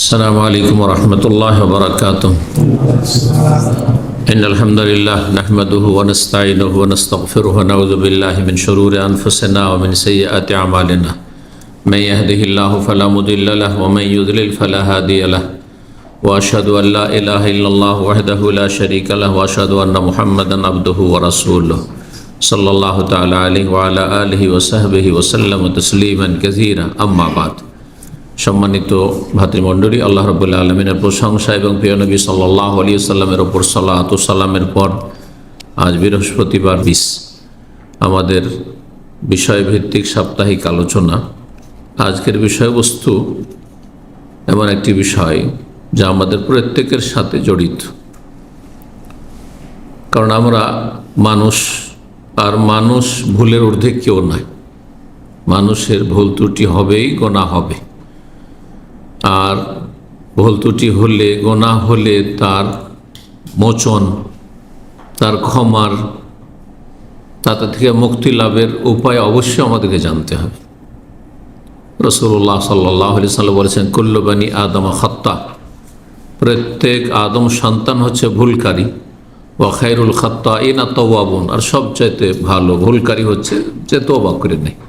السلام عليكم ورحمة الله وبركاته. إن الحمد لله نحمده ونستعينه ونستغفره ونعوذ بالله من شرور أنفسنا ومن سيئات أعمالنا. من يهده الله فلا مضل له ومن يضلل فلا هادي له. وأشهد أن لا إله إلا الله وحده لا شريك له وأشهد أن محمدا عبده ورسوله صلى الله تعالى عليه وعلى آله وصحبه وسلم تسليما كثيرا. أما بعد. সম্মানিত ভাতৃমণ্ডলী, আল্লাহ রাব্বুল আলামিনের প্রশংসা এবং প্রিয় নবী সাল্লাল্লাহু আলাইহি ওয়াসাল্লামের উপর সালাত ও সালামের পর আজ বৃহস্পতিবার আমাদের বিষয়ভিত্তিক সাপ্তাহিক আলোচনা। আজকের বিষয়বস্তু এমন একটি বিষয় যা আমাদের প্রত্যেকের সাথে জড়িত, কারণ আমরা মানুষ, আর মানুষ ভুলের ঊর্ধ্বে কেউ নয়। মানুষের ভুল ত্রুটি হবেই, গোনাহ হবে, আর ভুল ত্রুটি হলে, গোনাহ হলে তার মোচন, তার ক্ষমার, তাতে থেকে মুক্তি লাভের উপায় অবশ্যই আমাদেরকে জানতে হবে। রাসূলুল্লাহ সাল্লাল্লাহু আলাইহি ওয়াসাল্লাম বলেছেন, কুল্লু বানি আদম খাত্তা, প্রত্যেক আদম সন্তান হচ্ছে ভুলকারী। ওয়া খায়রুল খাত্তাইনা তাওয়াবুন, আর সবচাইতে ভালো ভুলকারী হচ্ছে যে তওবা করে নেয়।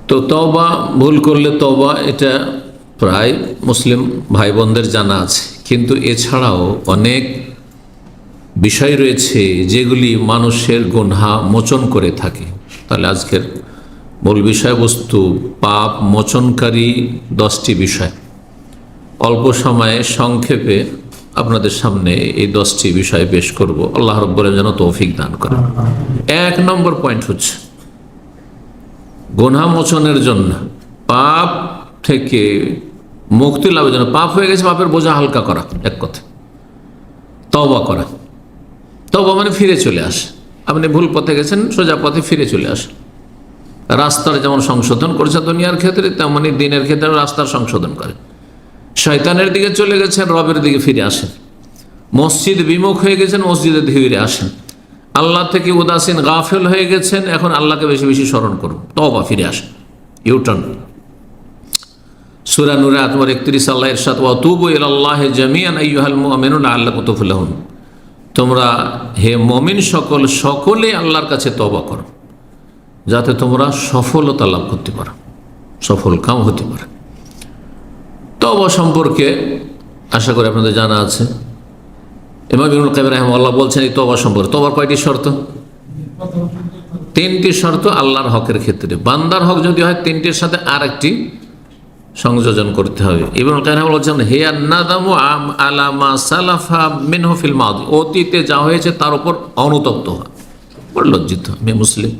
তো তওবা, ভুল করলে তওবা, এটা প্রায় মুসলিম ভাই বোনদের জানা আছে, কিন্তু এছাড়াও অনেক বিষয় রয়েছে যেগুলি মানুষের গুনাহ মোচন করে থাকে। তাহলে আজকের মূল বিষয়বস্তু পাপ মোচনকারী 10টি বিষয়। অল্প সময়ে সংক্ষেপে আপনাদের সামনে এই 10টি বিষয় পেশ করব। আল্লাহ রাব্বুল আলামিন যেন তৌফিক দান করেন। 1 নম্বর পয়েন্ট হচ্ছে গুনাহ মোচনের জন্য, পাপ থেকে মুক্তি লাভের জন্য, পাপ হয়ে গেছে, পাপের বোঝা হালকা করা, এক কথা তওবা করা। তওবা মানে ফিরে চলে আসে। আপনি ভুল পথে গেছেন, সোজা পথে ফিরে চলে আসে। রাস্তার যেমন সংশোধন করেছে দুনিয়ার ক্ষেত্রে, তেমনি দিনের ক্ষেত্রে রাস্তার সংশোধন করে। শয়তানের দিকে চলে গেছেন, রবের দিকে ফিরে আসেন। মসজিদ বিমুখ হয়ে গেছেন, মসজিদে ফিরে আসেন। আল্লাহ থেকে উদাসীন গাফেল হয়ে গেছেন, এখন আল্লাহকে বেশি বেশি স্মরণ করুন, তওবা, ফিরে আসেন, ইউটার্ন। সূরা নূর আয়াত নম্বর 31 আল্লাহ ইরশাদ, ওয়া তুবু ইলাল্লাহি জামিআন আইয়ুহাল মুমিনুন লাআল্লাকুম তুফলিহুন, তোমরা হে মুমিন সকলে আল্লাহর কাছে তওবা করো, যাতে তোমরা সফলতা লাভ করতে পারো, সফল কাম হতে পারে। তওবা সম্পর্কে আশা করি আপনাদের জানা আছে। ইমাম ইবনুল কাইয়িম রাহিমাহুল্লাহ বলছেন এই তওবা সম্পর্কে, তওবার কয়টি শর্ত? 3টি শর্ত আল্লাহর হকের ক্ষেত্রে। বান্দার হক যদি হয় 3টির সাথে আরেকটি সংযোজন করতে হবে। ইবনুল কাইয়িম বলছেন, হে আন্নাদামু আলা মা সালাফা মিনহু ফিল মাদি, অতীতে যা হয়েছে তার উপর অনুতপ্ত হওয়া। বড় লজ্জিত, আমি মুসলিম,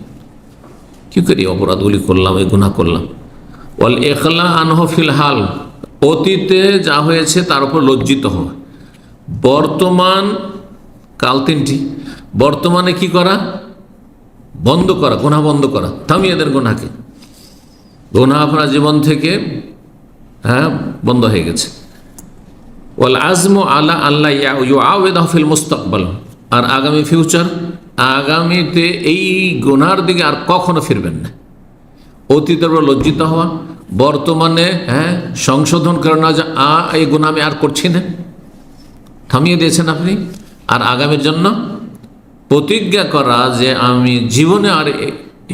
কি করি অপরাধগুলি করলাম, এই গুনাহ করলাম। ওয়াল ইখলা আনহু ফিল হাল, অতীতে যা হয়েছে তার উপর লজ্জিত হওয়া। বর্তমান, কাল 3টি। বর্তমানে কি করা? বন্ধ করা, গুনাহ বন্ধ করা, থামিয়ে দেন গুনাহকে। গুনাহ আপনার জীবন থেকে বন্ধ হয়ে গেছে। ওয়াল আজমু আলা আল্লাহ ইউআউযিহু ফিল মুস্তাকবাল, আর আগামী ফিউচার, আগামীতে এই গুনাহর দিকে আর কখনো ফিরবেন না। অতীতের উপর লজ্জিত হওয়া, বর্তমানে সংশোধন করে না, যে এই গুনাহ আমি আর করছি না, থামিয়ে দিয়েছেন আপনি। আর আগামীর জন্য প্রতিজ্ঞা করা যে আমি জীবনে আর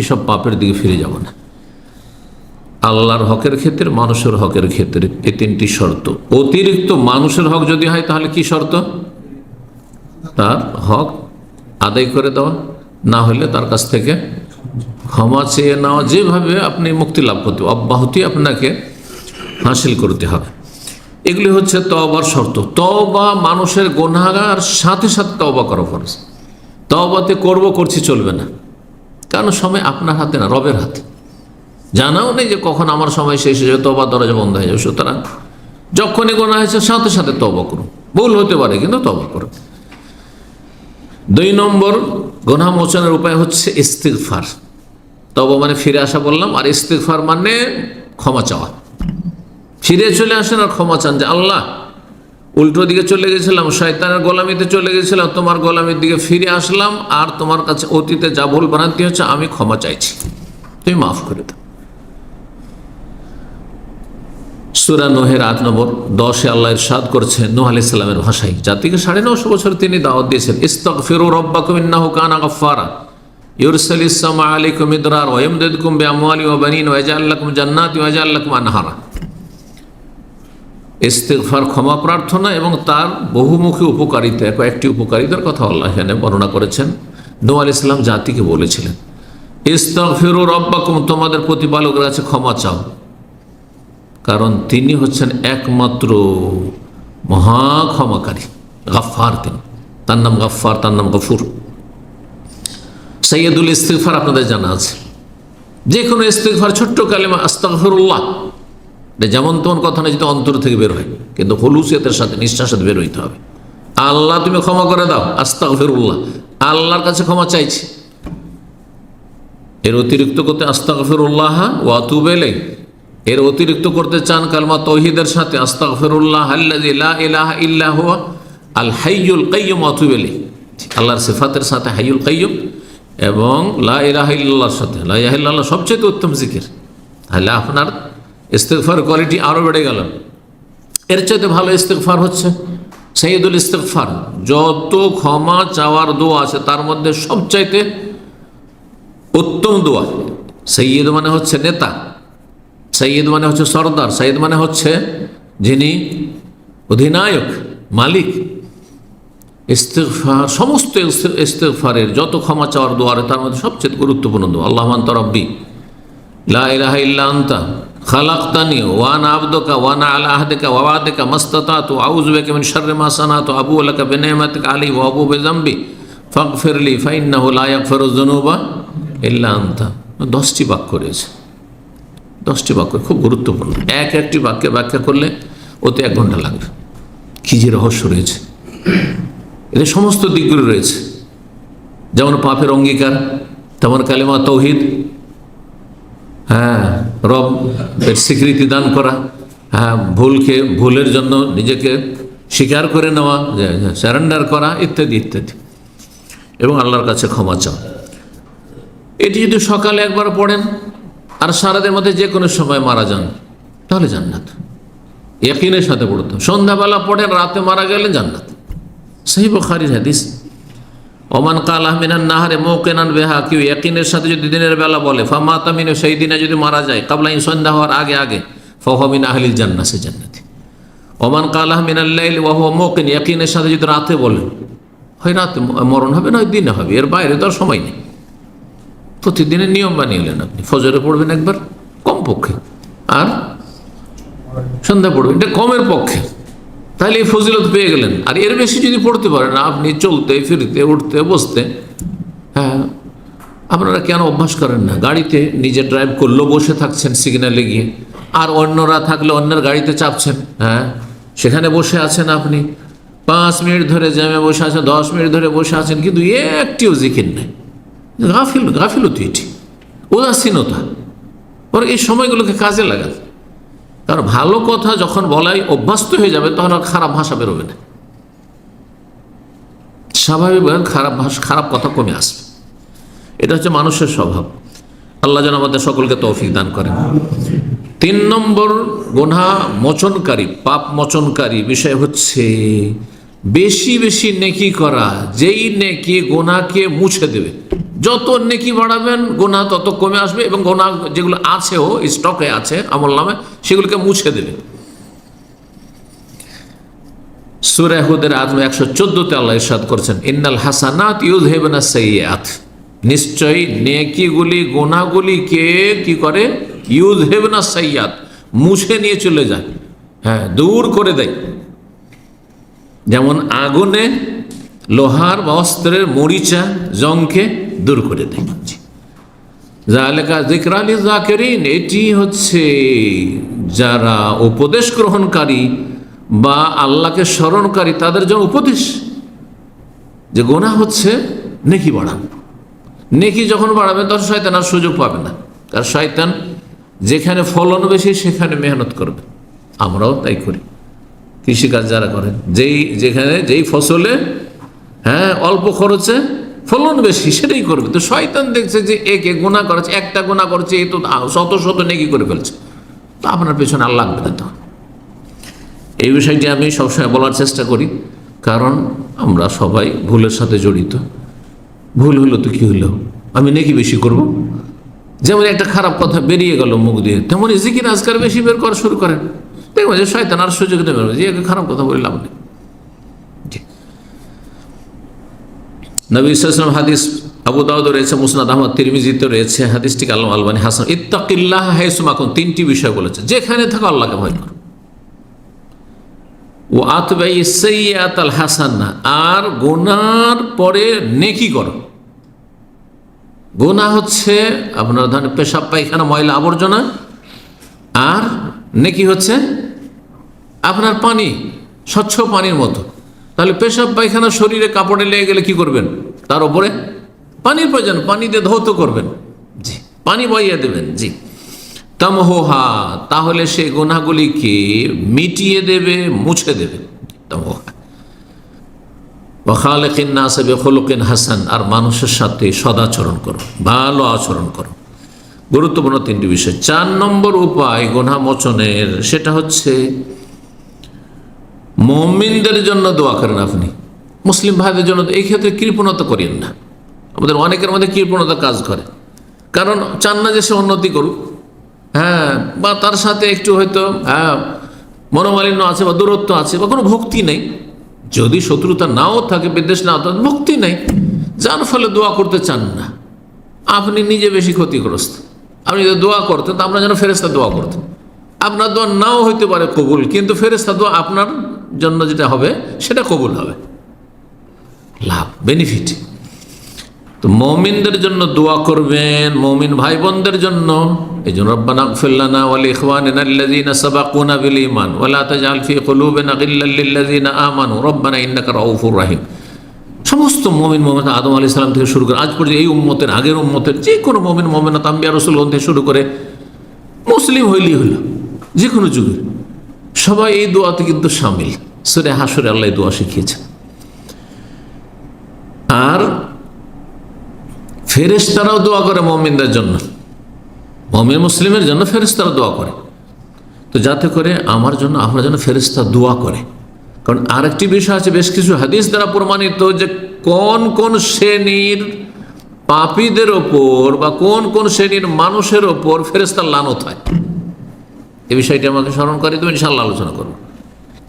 এসব পাপের দিকে ফিরে যাব না। আল্লাহর হকের ক্ষেত্রে, মানুষের হকের ক্ষেত্রে এই 3টি শর্ত। অতিরিক্ত মানুষের হক যদি হয় তাহলে কি শর্ত? তার হক আদায় করে দেওয়া, না হলে তার কাছ থেকে ক্ষমা চেয়ে নেওয়া। যেভাবে আপনি মুক্তি লাভ করতে, অব্যাহতি আপনাকে হাসিল করতে হবে। এগুলি হচ্ছে তওবার শর্ত। তওবা মানুষের গুনাহগার সাথে সাথে তওবা করা ফরজ। তওবাতে করছি চলবে না, কারণ সময় আপনার হাতে না, রবের হাতে। জানাও নেই যে কখন আমার সময় শেষ হয়ে যাবে, তওবার দরজা বন্ধ হয়ে যাবে। সুতরাং যখনই গুনাহ হয়েছে সাথে সাথে তওবা করুন। ভুল হতে পারে, কিন্তু তওবা করুন। 2 নম্বর গুনাহ মোচনের উপায় হচ্ছে ইস্তিগফার। তওবা মানে ফিরে আসা বললাম, আর ইস্তিগফার মানে ক্ষমা চাওয়া। ফিরে চলে আসেন আর ক্ষমা চান যে আল্লাহ, উল্টো দিকে চলে গেছিলাম, শয়তানের গোলামিতে চলে গেছিলাম, তোমার গোলামির দিকে ফিরে আসলাম, আর তোমার কাছে অতীতে যা ভুল ভ্রান্তি হচ্ছে আমি ক্ষমা চাইছি, তুমি মাফ করে দাও। সূরা নূহের 8 নম্বর 10-এ আল্লাহ ইরশাদ করেছেন নূহ আলাইহিস সালামের ভাষায়, জাতিকে 950 বছর তিনি দাওয়াত দিয়েছেন, ইস্তাগফিরু রাব্বাকুম ইন্নাহু কানা গাফফারা ইউরসিলিস সামা আলাইকুম মিদরার ওয়া ইয়ামদিদকুম বিআমওয়ালিন ওয়া বানিন ওয়া ইয়াজআল লাকুম জান্নাতি ওয়া ইয়াজআল লাকুম আনহারা। ইস্তিগফার ক্ষমা প্রার্থনা এবং তার বহুমুখী উপকারিতা, কয়েকটি উপকারিতার কথা আল্লাহ এখানে বর্ণনা করেছেন। নূহ আলাইহিস সালাম জাতিকে বলেছিলেন, ইস্তাগফিরু রাব্বাকুম, তোমাদের প্রতিপালকের কাছে ক্ষমা চাও, কারণ তিনি হচ্ছেন একমাত্র মহা ক্ষমাকারী, গাফফার। তিনি, তার নাম গাফফার, তার নাম গফুর। সাইয়্যিদুল ইস্তিগফার আপনাদের জানা আছে। যে কোনো ইস্তিগফার, ছোট্ট কালেমা আস্তাগফিরুল্লাহ, যেমন তেমন কথা না, যদি অন্তর থেকে বের হয়, কিন্তু হুলুসিয়তের সাথে, নিষ্ঠার সাথে বের হইতে হবে। আল্লাহ তুমি ক্ষমা করে দাও, আস্তাগফিরুল্লাহ, আল্লাহর কাছে ক্ষমা চাইছি। এর অতিরিক্ত করতে আস্তাগফিরুল্লাহ ওয়া আতুবু ইলাইহি, এর অতিরিক্ত করতে চান কালমা তাওহীদের সাথে আস্তাগফিরুল্লাহ আল্লাযী লা ইলাহা ইল্লা হুয়া আল হাইয়ুল কাইয়্যুম ওয়া আতুবু ইলাইহি, আল্লাহর সিফাতের সাথে হাইয়ুল কাইয়্যুম এবং লা ইলাহা ইল্লাল্লাহর সাথে। লা ইলাহা ইল্লাল্লাহ সবচেয়ে উত্তম জিকির, তাহলে আপনার ইস্তিগফার কোয়ালিটি আরও বেড়ে গেল। এর চাইতে ভালো ইস্তিগফার হচ্ছে সাইয়্যিদুল ইস্তিগফার। যত ক্ষমা চাওয়ার দোয়া আছে তার মধ্যে সবচাইতে উত্তম দোয়া। সৈয়দ মানে হচ্ছে নেতা, সৈয়দ মানে হচ্ছে সর্দার, সৈয়দ মানে হচ্ছে যিনি অধিনায়ক, মালিক। ইস্তিগফার, সমস্ত ইস্তিগফারের যত ক্ষমা চাওয়ার দোয়া তার মধ্যে সবচেয়ে গুরুত্বপূর্ণ দোয়া, আল্লাহুম্মা আনতা রাব্বি লা ইলাহা ইল্লা আনতা খালাকতানি ওয়া আনা আবদুকা ওয়া আনা আলা আহদিকা ওয়া ওয়াদিকা মাসতাতাতু আউযু বিকা মিন শাররি মা সানাতু আবুউ লাকা বিনি'মাতিকা আলাইহি ওয়া আবুউ বিযামবি ফাগফিরলি ফাইন্নাহু লা ইয়াগফিরুয যুনুবা ইল্লা আনতা। 10টি বাক্য রয়েছে, 10টি বাক্য খুব গুরুত্বপূর্ণ। একটি বাক্যে ব্যাখ্যা করলে ওতে 1 ঘন্টা লাগবে। কী যে রহস্য রয়েছে, এদের সমস্ত দিকগুলো রয়েছে। যেমন পাপের অঙ্গীকার, তেমন কালেমা তাওহীদ, হ্যাঁ, রবের স্বীকৃতি দান করা, হ্যাঁ, ভুলের জন্য নিজেকে স্বীকার করে নেওয়া, সারেন্ডার করা, ইত্যাদি ইত্যাদি, এবং আল্লাহর কাছে ক্ষমা চাও। এটি যদি সকালে একবার পড়েন আর সারাদের মধ্যে যে কোনো সময় মারা যান, তাহলে জান্নাত, ইয়াকিনের সাথে পড়তে। সন্ধ্যাবেলা পড়েন, রাতে মারা গেলে জান্নাত। সহিহ বুখারীর হাদিস, ওমান কালাহ মিনান নাহারে মুকিনান বিহা, কেউ ইয়াকিনের সাথে যদি দিনের বেলা বলে, ফামাতা মিনহু, সেই দিনে যদি মারা যায়, কাবলা সন্ধ্যা হওয়ার আগে আগে, ফাহুয়া মিন আহলিল জান্নাহ, সে জান্নাতি। ওমান কালাহ মিনাল লাইল ওয়া হুয়া মুকিন, ইয়াকিনের সাথে যদি রাতে বলেন, হয় রাতে মরণ হবে, নয় দিনে হবে, এর বাইরে তো আর সময় নেই। প্রতিদিনের নিয়ম বানিয়ে নিলেন আপনি, ফজরে পড়বেন একবার কমপক্ষে, আর সন্ধ্যা পড়বেন, এটা কমের পক্ষে, তাহলে এই ফজিলত পেয়ে গেলেন। আর এর বেশি যদি পড়তে পারেন, আপনি চলতে ফিরতে উঠতে বসতে, হ্যাঁ, আপনারা কেন অভ্যাস করেন না? গাড়িতে নিজে ড্রাইভ করলেও বসে থাকছেন সিগন্যালে গিয়ে, আর অন্যরা থাকলে অন্যের গাড়িতে চাপছেন, হ্যাঁ, সেখানে বসে আছেন আপনি 5 মিনিট ধরে জ্যামে বসে আছেন, 10 মিনিট ধরে বসে আছেন, কিন্তু একটিও জিকির নেই। গাফিলতি, এটি উদাসীনতা। পরে এই সময়গুলোকে কাজে লাগান, কারণ ভালো কথা যখন বলাই অভ্যস্ত হয়ে যাবে, তখন আর খারাপ ভাষা বেরোবে না, স্বাভাবিকভাবে খারাপ কথা কমে আসবে। এটা হচ্ছে মানুষের স্বভাব। আল্লাহ যেন আমাদের সকলকে তৌফিক দান করেন। 3 নম্বর গুনাহ মোচনকারী, পাপ মোচনকারী বিষয় হচ্ছে বেশি বেশি নেকি করা, যেই নেকি গুনাহকে মুছে দেবে। যত নেকি বাড়াবেন গুনাহ তত কমে আসবে, এবং গুনাহ যেগুলো আছেও স্টকে আছে আমলনামে, সেগুলোকে মুছে দেবে। সূরা হুদের 114-তে আল্লাহ ইরশাদ করেছেন, ইন্নাল হাসানাত ইউযহিবুনা সাইয়্যাত, নিশ্চয়ই নেকিগুলি গুনাহগুলিকে কি করে? ইউযহিবুনা সাইয়্যাত, মুছে নিয়ে চলে যায়, হ্যাঁ, দূর করে দেয়। যেমন আগুনে লোহার বা অস্ত্রের মরিচা জংকে দূর করে দেয়। যালিকা যিকরা লিযাকিরিন, এটি হচ্ছে যারা উপদেশ গ্রহণকারী বা আল্লাহকে স্মরণকারী তাদের জন্য উপদেশ, যে গুনাহ হচ্ছে নেকি বাড়ান। নেকি যখন বাড়াবেন তখন শয়তান আর সুযোগ পাবে না, কারণ শয়তান যেখানে ফলন বেশি সেখানে মেহনত করবে। আমরাও তাই করি, কৃষিকাজ যারা করেন, যেই ফসলে, হ্যাঁ, অল্প খরচে ফলন বেশি, সেটাই করবে। তো শয়তান দেখছে যে একে গুনাহ করেছে, একটা গুনাহ করেছে, এ তো শত শত নেকি করে ফেলছে, তো আপনার পেছনে আর লাগবে না। তো এই বিষয়টি আমি সবসময় বলার চেষ্টা করি, কারণ আমরা সবাই ভুলের সাথে জড়িত। ভুল হলো তো কি হলো, আমি নেকি বেশি করব। যেমন একটা খারাপ কথা বেরিয়ে গেল মুখ দিয়ে, তেমনই জিকির আজকার বেশি বের করা শুরু করেন, দেখবেন যে শয়তান আর সুযোগ দেবে যে খারাপ কথা বলে লাভ নেই। নবী সাল্লাল্লাহু হাদিস আবু দাউদ রয়েছে, মুসনাদ আহমদ, তিরমিজিতে রয়েছে, হাদিসটি আল্লামা আলবানী হাসান। ইত্তাকিল্লাহ হাইসুমা কুনতুম, তিনটি বিষয় বলেছে, যেখানে থাকো আল্লাহকে ভয় করো। ও আতবাই সাইয়্যাতাল হাসানা, আর গুনার পরে নেকি করো। গুনাহ হচ্ছে আপনার ধরেন পেশাব পায়খানা ময়লা আবর্জনা, আর নেকি হচ্ছে আপনার পানি, স্বচ্ছ পানির মতো। তাহলে পেশাব পায়খানা শরীরে কাপড়ে লেগে গেলে কি করবেন? তার উপরে পানির প্রয়োজন, পানি দিয়ে ধৌত করবেন, জি, পানি বইয়ে দেবেন, জি। তামহোহা, তাহলে সেই গুনাহগুলিকে মিটিয়ে দেবে, মুছে দেবে। তামহোহা ওয়াখালিকিন নাস বিখুলুকিন হাসান, আর মানুষের সাথে সদাচরণ করো, ভালো আচরণ করো। গুরুত্বপূর্ণ তিনটি বিষয়। 4 নম্বর উপায় গুনাহ মোচনের, সেটা হচ্ছে মুমিনদের জন্য দোয়া করেন। আপনি মুসলিম ভাইদের জন্য এই ক্ষেত্রে কৃপণতা করেন না। আমাদের অনেকের মধ্যে কৃপণতা কাজ করে, কারণ চান না যে সে উন্নতি করুক, হ্যাঁ, বা তার সাথে একটু হয়তো মনোমালিন্য আছে বা দূরত্ব আছে বা কোনো ভক্তি নেই। যদি শত্রুতা নাও থাকে, বিদ্বেষ নাও থাকে, ভক্তি নেই, যার ফলে দোয়া করতে চান না। আপনি নিজে বেশি ক্ষতিগ্রস্ত। আপনি যদি দোয়া করতেন তা আপনার যেন ফেরেশতা দোয়া করতেন। আপনার দোয়া নাও হইতে পারে কবুল, কিন্তু ফেরেশতা দোয়া আপনার জন্য যেটা হবে সেটা কবুল হবে, লাভ, বেনিফিট। তো মুমিনদের জন্য দোয়া করবেন, মুমিন ভাই বোনদের জন্য। এই জন্য রব্বানা ইগফির লানা ওয়া লিইখওয়ানিনা আল্লাযীনা সাবাকুনা বিল ঈমান ওয়া লা তাজআল ফী কুলুবিনা গিল্লাল লিল্লাযীনা আমানু রব্বানা ইন্নাকা রাউফুর রাহিম। সমস্ত মুমিন মুমিনাত আদম আলাইহিস সালাম থেকে শুরু করে আজ পর্যন্ত এই উম্মতের, আগের উম্মতের যে কোনো মুমিন মুমিনাত, আম্বিয়া রাসূলগণ থেকে শুরু করে মুসলিম হইলেই হলো, যে কোনো যুগের সবাই এই দোয়াতে কিন্তু শামিল। সূরা হাশরে আল্লাহ এই দোয়া শিখিয়েছেন। আর ফেরেশতারাও দোয়া করে মুমিনদের জন্য, মুমিন মুসলিমের জন্য ফেরেশতারা দোয়া করে। তো যাতে করে আমার জন্য, আপনার জন্য ফেরেশতা দোয়া করে। কারণ আরেকটি বিষয় আছে, বেশ কিছু হাদিস দ্বারা প্রমাণিত, যে কোন কোন শ্রেণীর পাপীদের ওপর বা কোন কোন শ্রেণীর মানুষের ওপর ফেরেশতার লানত হয়। এই বিষয়টি আমাকে স্মরণ করে দেবেন, ইনশাআল্লাহ আলোচনা করব।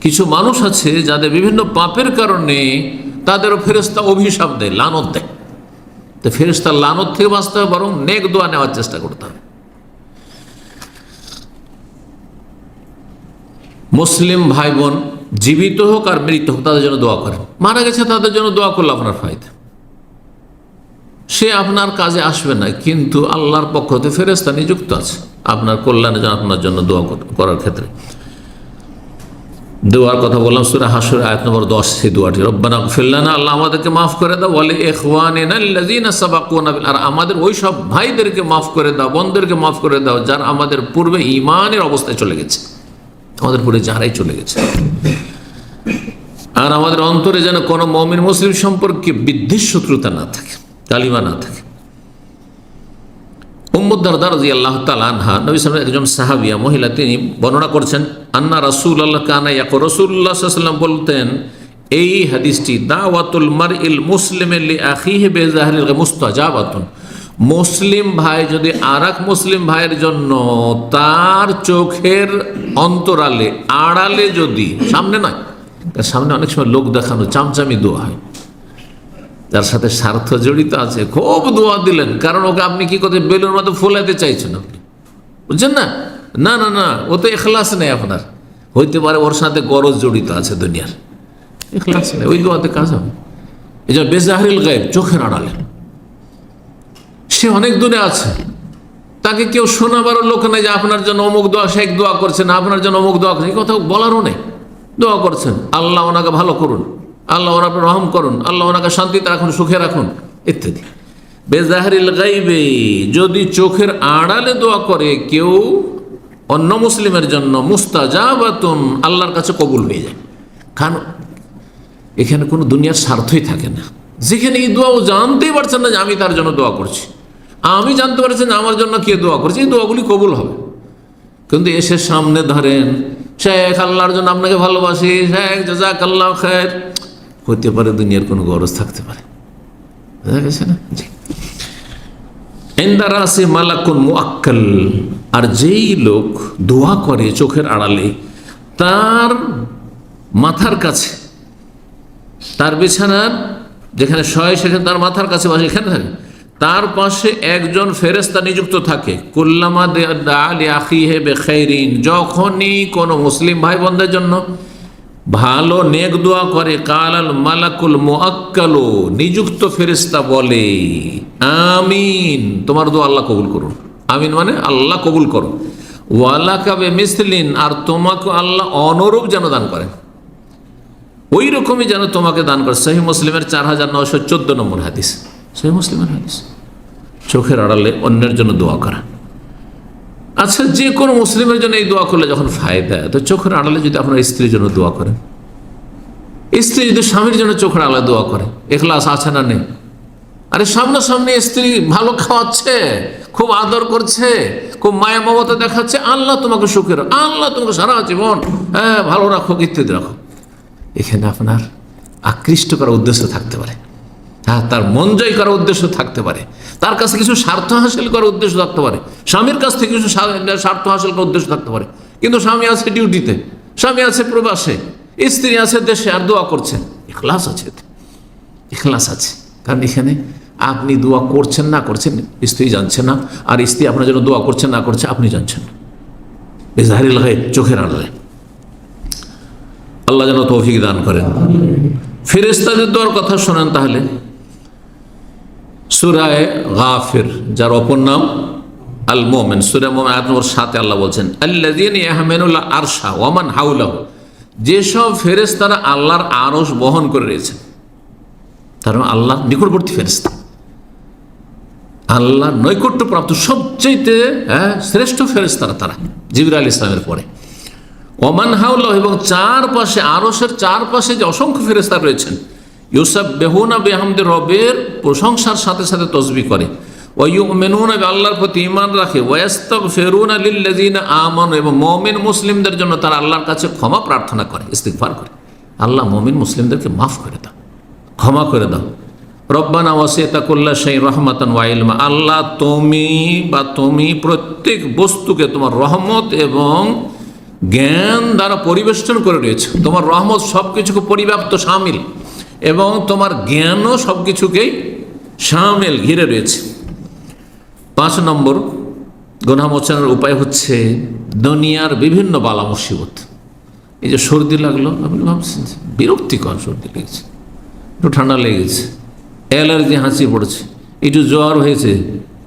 কিছু মানুষ আছে যাদের বিভিন্ন পাপের কারণে তাদেরও ফেরেশতা অভিশাপ দেয়, লানত দেয়। তো ফেরেশতার লানত থেকে বাঁচতে হবে, বরং নেক দোয়া নেওয়ার চেষ্টা করতে হবে। মুসলিম ভাই বোন জীবিত হোক আর মৃত হোক, তাদের জন্য দোয়া করেন। মারা গেছে তাদের জন্য দোয়া করলে আপনার ফায়দা। সে আপনার কাজে আসবে না, কিন্তু আল্লাহর পক্ষ থেকে ফেরেশতা নিযুক্ত আছে আপনার কল্যাণের জন্য, আপনার জন্য দোয়া করার ক্ষেত্রে। দোয়ার কথা বললাম সূরা হাশর আয়াত নম্বর 10, সেই দোয়াটি রব্বানা ইগফির লানা, আল্লাহ আমাদেরকে মাফ করে দাও, ওয়া লিইখওয়ানিনা আল্লাযীনা সাবাকুনা বিল, আর আমাদের ওই সব ভাইদেরকে মাফ করে দাও, বোনদেরকে মাফ করে দাও যারা আমাদের পূর্বে ঈমানের অবস্থায় চলে গেছে, আমাদের পূর্বে যারাই চলে গেছে। আর আমাদের অন্তরে যেন কোনো মুমিন মুসলিম সম্পর্কে বিদ্বেষ, শত্রুতা না থাকে, কালিমা না থাকে। উম্মু দারদা রাদিয়াল্লাহু তাআলা আনহা, নবী সাল্লাল্লাহু আলাইহি ওয়াসাল্লাম একজন সাহাবিয়া মহিলা, তিনি বর্ণনা করছেন, আন্না রাসূলুল্লাহ কানা ইয়াকুল, রাসূলুল্লাহ সাল্লাল্লাহু আলাইহি ওয়াসাল্লাম বলতেন, এই হাদিসটি, দাওয়াতুল মারইল মুসলিমি লিআখিহি বিযাহরিল মুস্তাজাবাতুন, মুসলিম ভাই যদি আরেক মুসলিম ভাইয়ের জন্য তার চোখের অন্তরালে, আড়ালে, যদি সামনে নয়, তার সামনে অনেক সময় লোক দেখানো চামচামি দোয়া হয়, যার সাথে স্বার্থ জড়িত আছে, খুব দোয়া দিলেন, কারণ ওকে আপনি কি করতে বেলুর মতো ফোলাতে চাইছেন আপনি, বুঝছেন না? না না না, ও তো ইখলাস নেই আপনার, হইতে পারে ওর সাথে গরজ জড়িত আছে দুনিয়ার, ইখলাস নেই, ওই দোয়াতে কাজ হবে। এই জন্য বেজাহরিল গায়ব, চোখের আড়ালে, সে অনেক দূরে আছে, তাকে কেউ শোনাবারও লোক নেই যে আপনার জন্য অমুক দোয়া, শেখ দোয়া করছেন, আপনার জন্য অমুক দোয়া করছেন, এই কথা বলারও নেই। দোয়া করছেন, আল্লাহ ওনাকে ভালো করুন, আল্লাহ ওনাকে রহম করুন, আল্লাহ ওনাকে শান্তিতে রাখুন, সুখে রাখুন, ইত্যাদি। বেজাহরিল গায়বে, যদি চোখের আড়ালে দোয়া করে কেউ অন্য মুসলিমের জন্য, মুস্তাজাবাতুন, আল্লাহর কাছে কবুল হয়ে যায়। কারণ এখানে কোনো দুনিয়ার স্বার্থই থাকে না। যেখানে এই দোয়া ও জানতেই পারছেন না যে আমি তার জন্য দোয়া করছি, আমি জানতে পারছি না আমার জন্য কে দোয়া করছে, এই দোয়াগুলি কবুল হবে। কিন্তু এসে সামনে ধরেন শেখ আল্লাহর জন্য আপনাকে ভালোবাসি, শেখ জাযাকাল্লাহ খায়ের, হতে পারে দুনিয়ার কোনো গরজ থাকতে পারে, বুঝা গেছে না? জি। ইনদা রাসি মালাকুন মুআক্কাল, আর যেই লোক দোয়া করে চোখের আড়ালে, তার মাথার কাছে, তার বিছানার যেখানে শয় সেখানে তার মাথার কাছে বসে, এখানে থাকে, তার পাশে একজন ফেরেশতা নিযুক্ত থাকে। কুল্লামা দা লিআখিহি বিখাইরিন, যখনই কোনো মুসলিম ভাই বোনদের জন্য ভালো নেক দোয়া করে, কালাল মালাকুল মুআক্কালু, নিযুক্ত ফেরেশতা বলে আমিন, তোমার দোয়া আল্লাহ কবুল করুন। আমিন মানে আল্লাহ কবুল করো। ওয়ালাকা বিমিসলিন, আর তোমাকে আল্লাহ অনুরূপ যেন দান করেন, ওই রকমই যেন তোমাকে দান করে। সহিহ মুসলিমের 4914 নম্বর হাদিস, সহিহ মুসলিমের হাদিস। চোখের আড়ালে অন্যের জন্য দোয়া করা। আচ্ছা, যে কোনো মুসলিমের জন্য এই দোয়া করলে যখন ফায়দা, তো চোখের আড়ালে যদি আপনার স্ত্রীর জন্য দোয়া করেন, স্ত্রী যদি স্বামীর জন্য চোখের আড়ালে দোয়া করে, ইখলাস আছে না নেই? আরে সামনাসামনি স্ত্রী ভালো খাওয়াচ্ছে, খুব আদর করছে, খুব মায়া মমতা দেখাচ্ছে, আল্লাহ তোমাকে সুখের, আল্লাহ তোমাকে সারা জীবন ভালো রাখো, ইত্যাদি রাখো, এখানে আপনার আকৃষ্ট করার উদ্দেশ্য থাকতে পারে, হ্যাঁ, তার মন জয় করার উদ্দেশ্য থাকতে পারে, তার কাছে কিছু স্বার্থ হাসিল করার উদ্দেশ্য থাকতে পারে, স্বামীর কাছ থেকে কিছু স্বার্থ হাসিল করার উদ্দেশ্য থাকতে পারে। কিন্তু স্বামী আছে ডিউটিতে, স্বামী আছে প্রবাসে, স্ত্রী আছে দেশে, আর দোয়া করছেন, ইখলাস আছে, ইখলাস আছে। কারণ এখানে আপনি দোয়া করছেন না করছেন স্ত্রী জানছে না, আর স্ত্রী আপনার জন্য দোয়া করছেন না করছে আপনি জানছেন না, বেজাহারিল গায়ব, চোখের আড়ালে। আল্লাহ যেন তৌফিক দান করেন। ফেরেশতাদের দোয়ার কথা শোনেন তাহলে। সূরা গাফির, যার অপর নাম আল মুমিন, সূরা মুমিন আয়াত নম্বর 7 আল্লাহ বলছেন আল্লাযীনা ইয়াহমিলুল আরশা ওয়া মান হাওলাহু, যেসব ফেরেশতারা আল্লাহর আরশ বহন করে রয়েছে, তার মানে আল্লাহর নিকটবর্তী ফেরেশতা, আল্লাহর নৈকট্যপ্রাপ্ত সবচেয়ে শ্রেষ্ঠ ফেরেশতারা তারা, জিবরাইল আলাইহিস সালামের পরে। ওমান হাওলাহু, এবং চারপাশে, আরশের চারপাশে যে অসংখ্য ফেরেশতা রয়েছেন, ইউসাব্বিহুনা বিহামদি, রবের প্রশংসার সাথে সাথে তাসবিহ করে, ওয়া ইউমিনুনা, আল্লাহর প্রতি ঈমান রাখে, ওয়া ইস্তাগফিরুনা লিল্লাযিনা আমানু, এবং মুমিন মুসলিমদের জন্য তারা আল্লাহর কাছে ক্ষমা প্রার্থনা করে, ইস্তিগফার করে, আল্লাহ মুমিন মুসলিমদেরকে মাফ করে দাও, ক্ষমা করে দাও। রব্বানা ওয়াসি'তা কুল্লা শাইইন রাহমাতান ওয়া ইলমা, আল্লাহ তুমি প্রত্যেক বস্তুকে তোমার রহমত এবং জ্ঞান দ্বারা পরিবেষ্টন করে রয়েছে, তোমার রহমত সবকিছুকে পরিব্যাপ্ত, শামিল, এবং তোমার জ্ঞানও সবকিছুকেই শামিল, ঘিরে রয়েছে। 5 নম্বর গুনাহ মোচনের উপায় হচ্ছে দুনিয়ার বিভিন্ন বালা মুসিবত। এই যে সর্দি লাগলো, আপনি ভাবছেন বিরক্তিকর, সর্দি লেগেছে, একটু ঠান্ডা লেগেছে, অ্যালার্জি, হাঁচি পড়েছে, একটু জ্বর হয়েছে,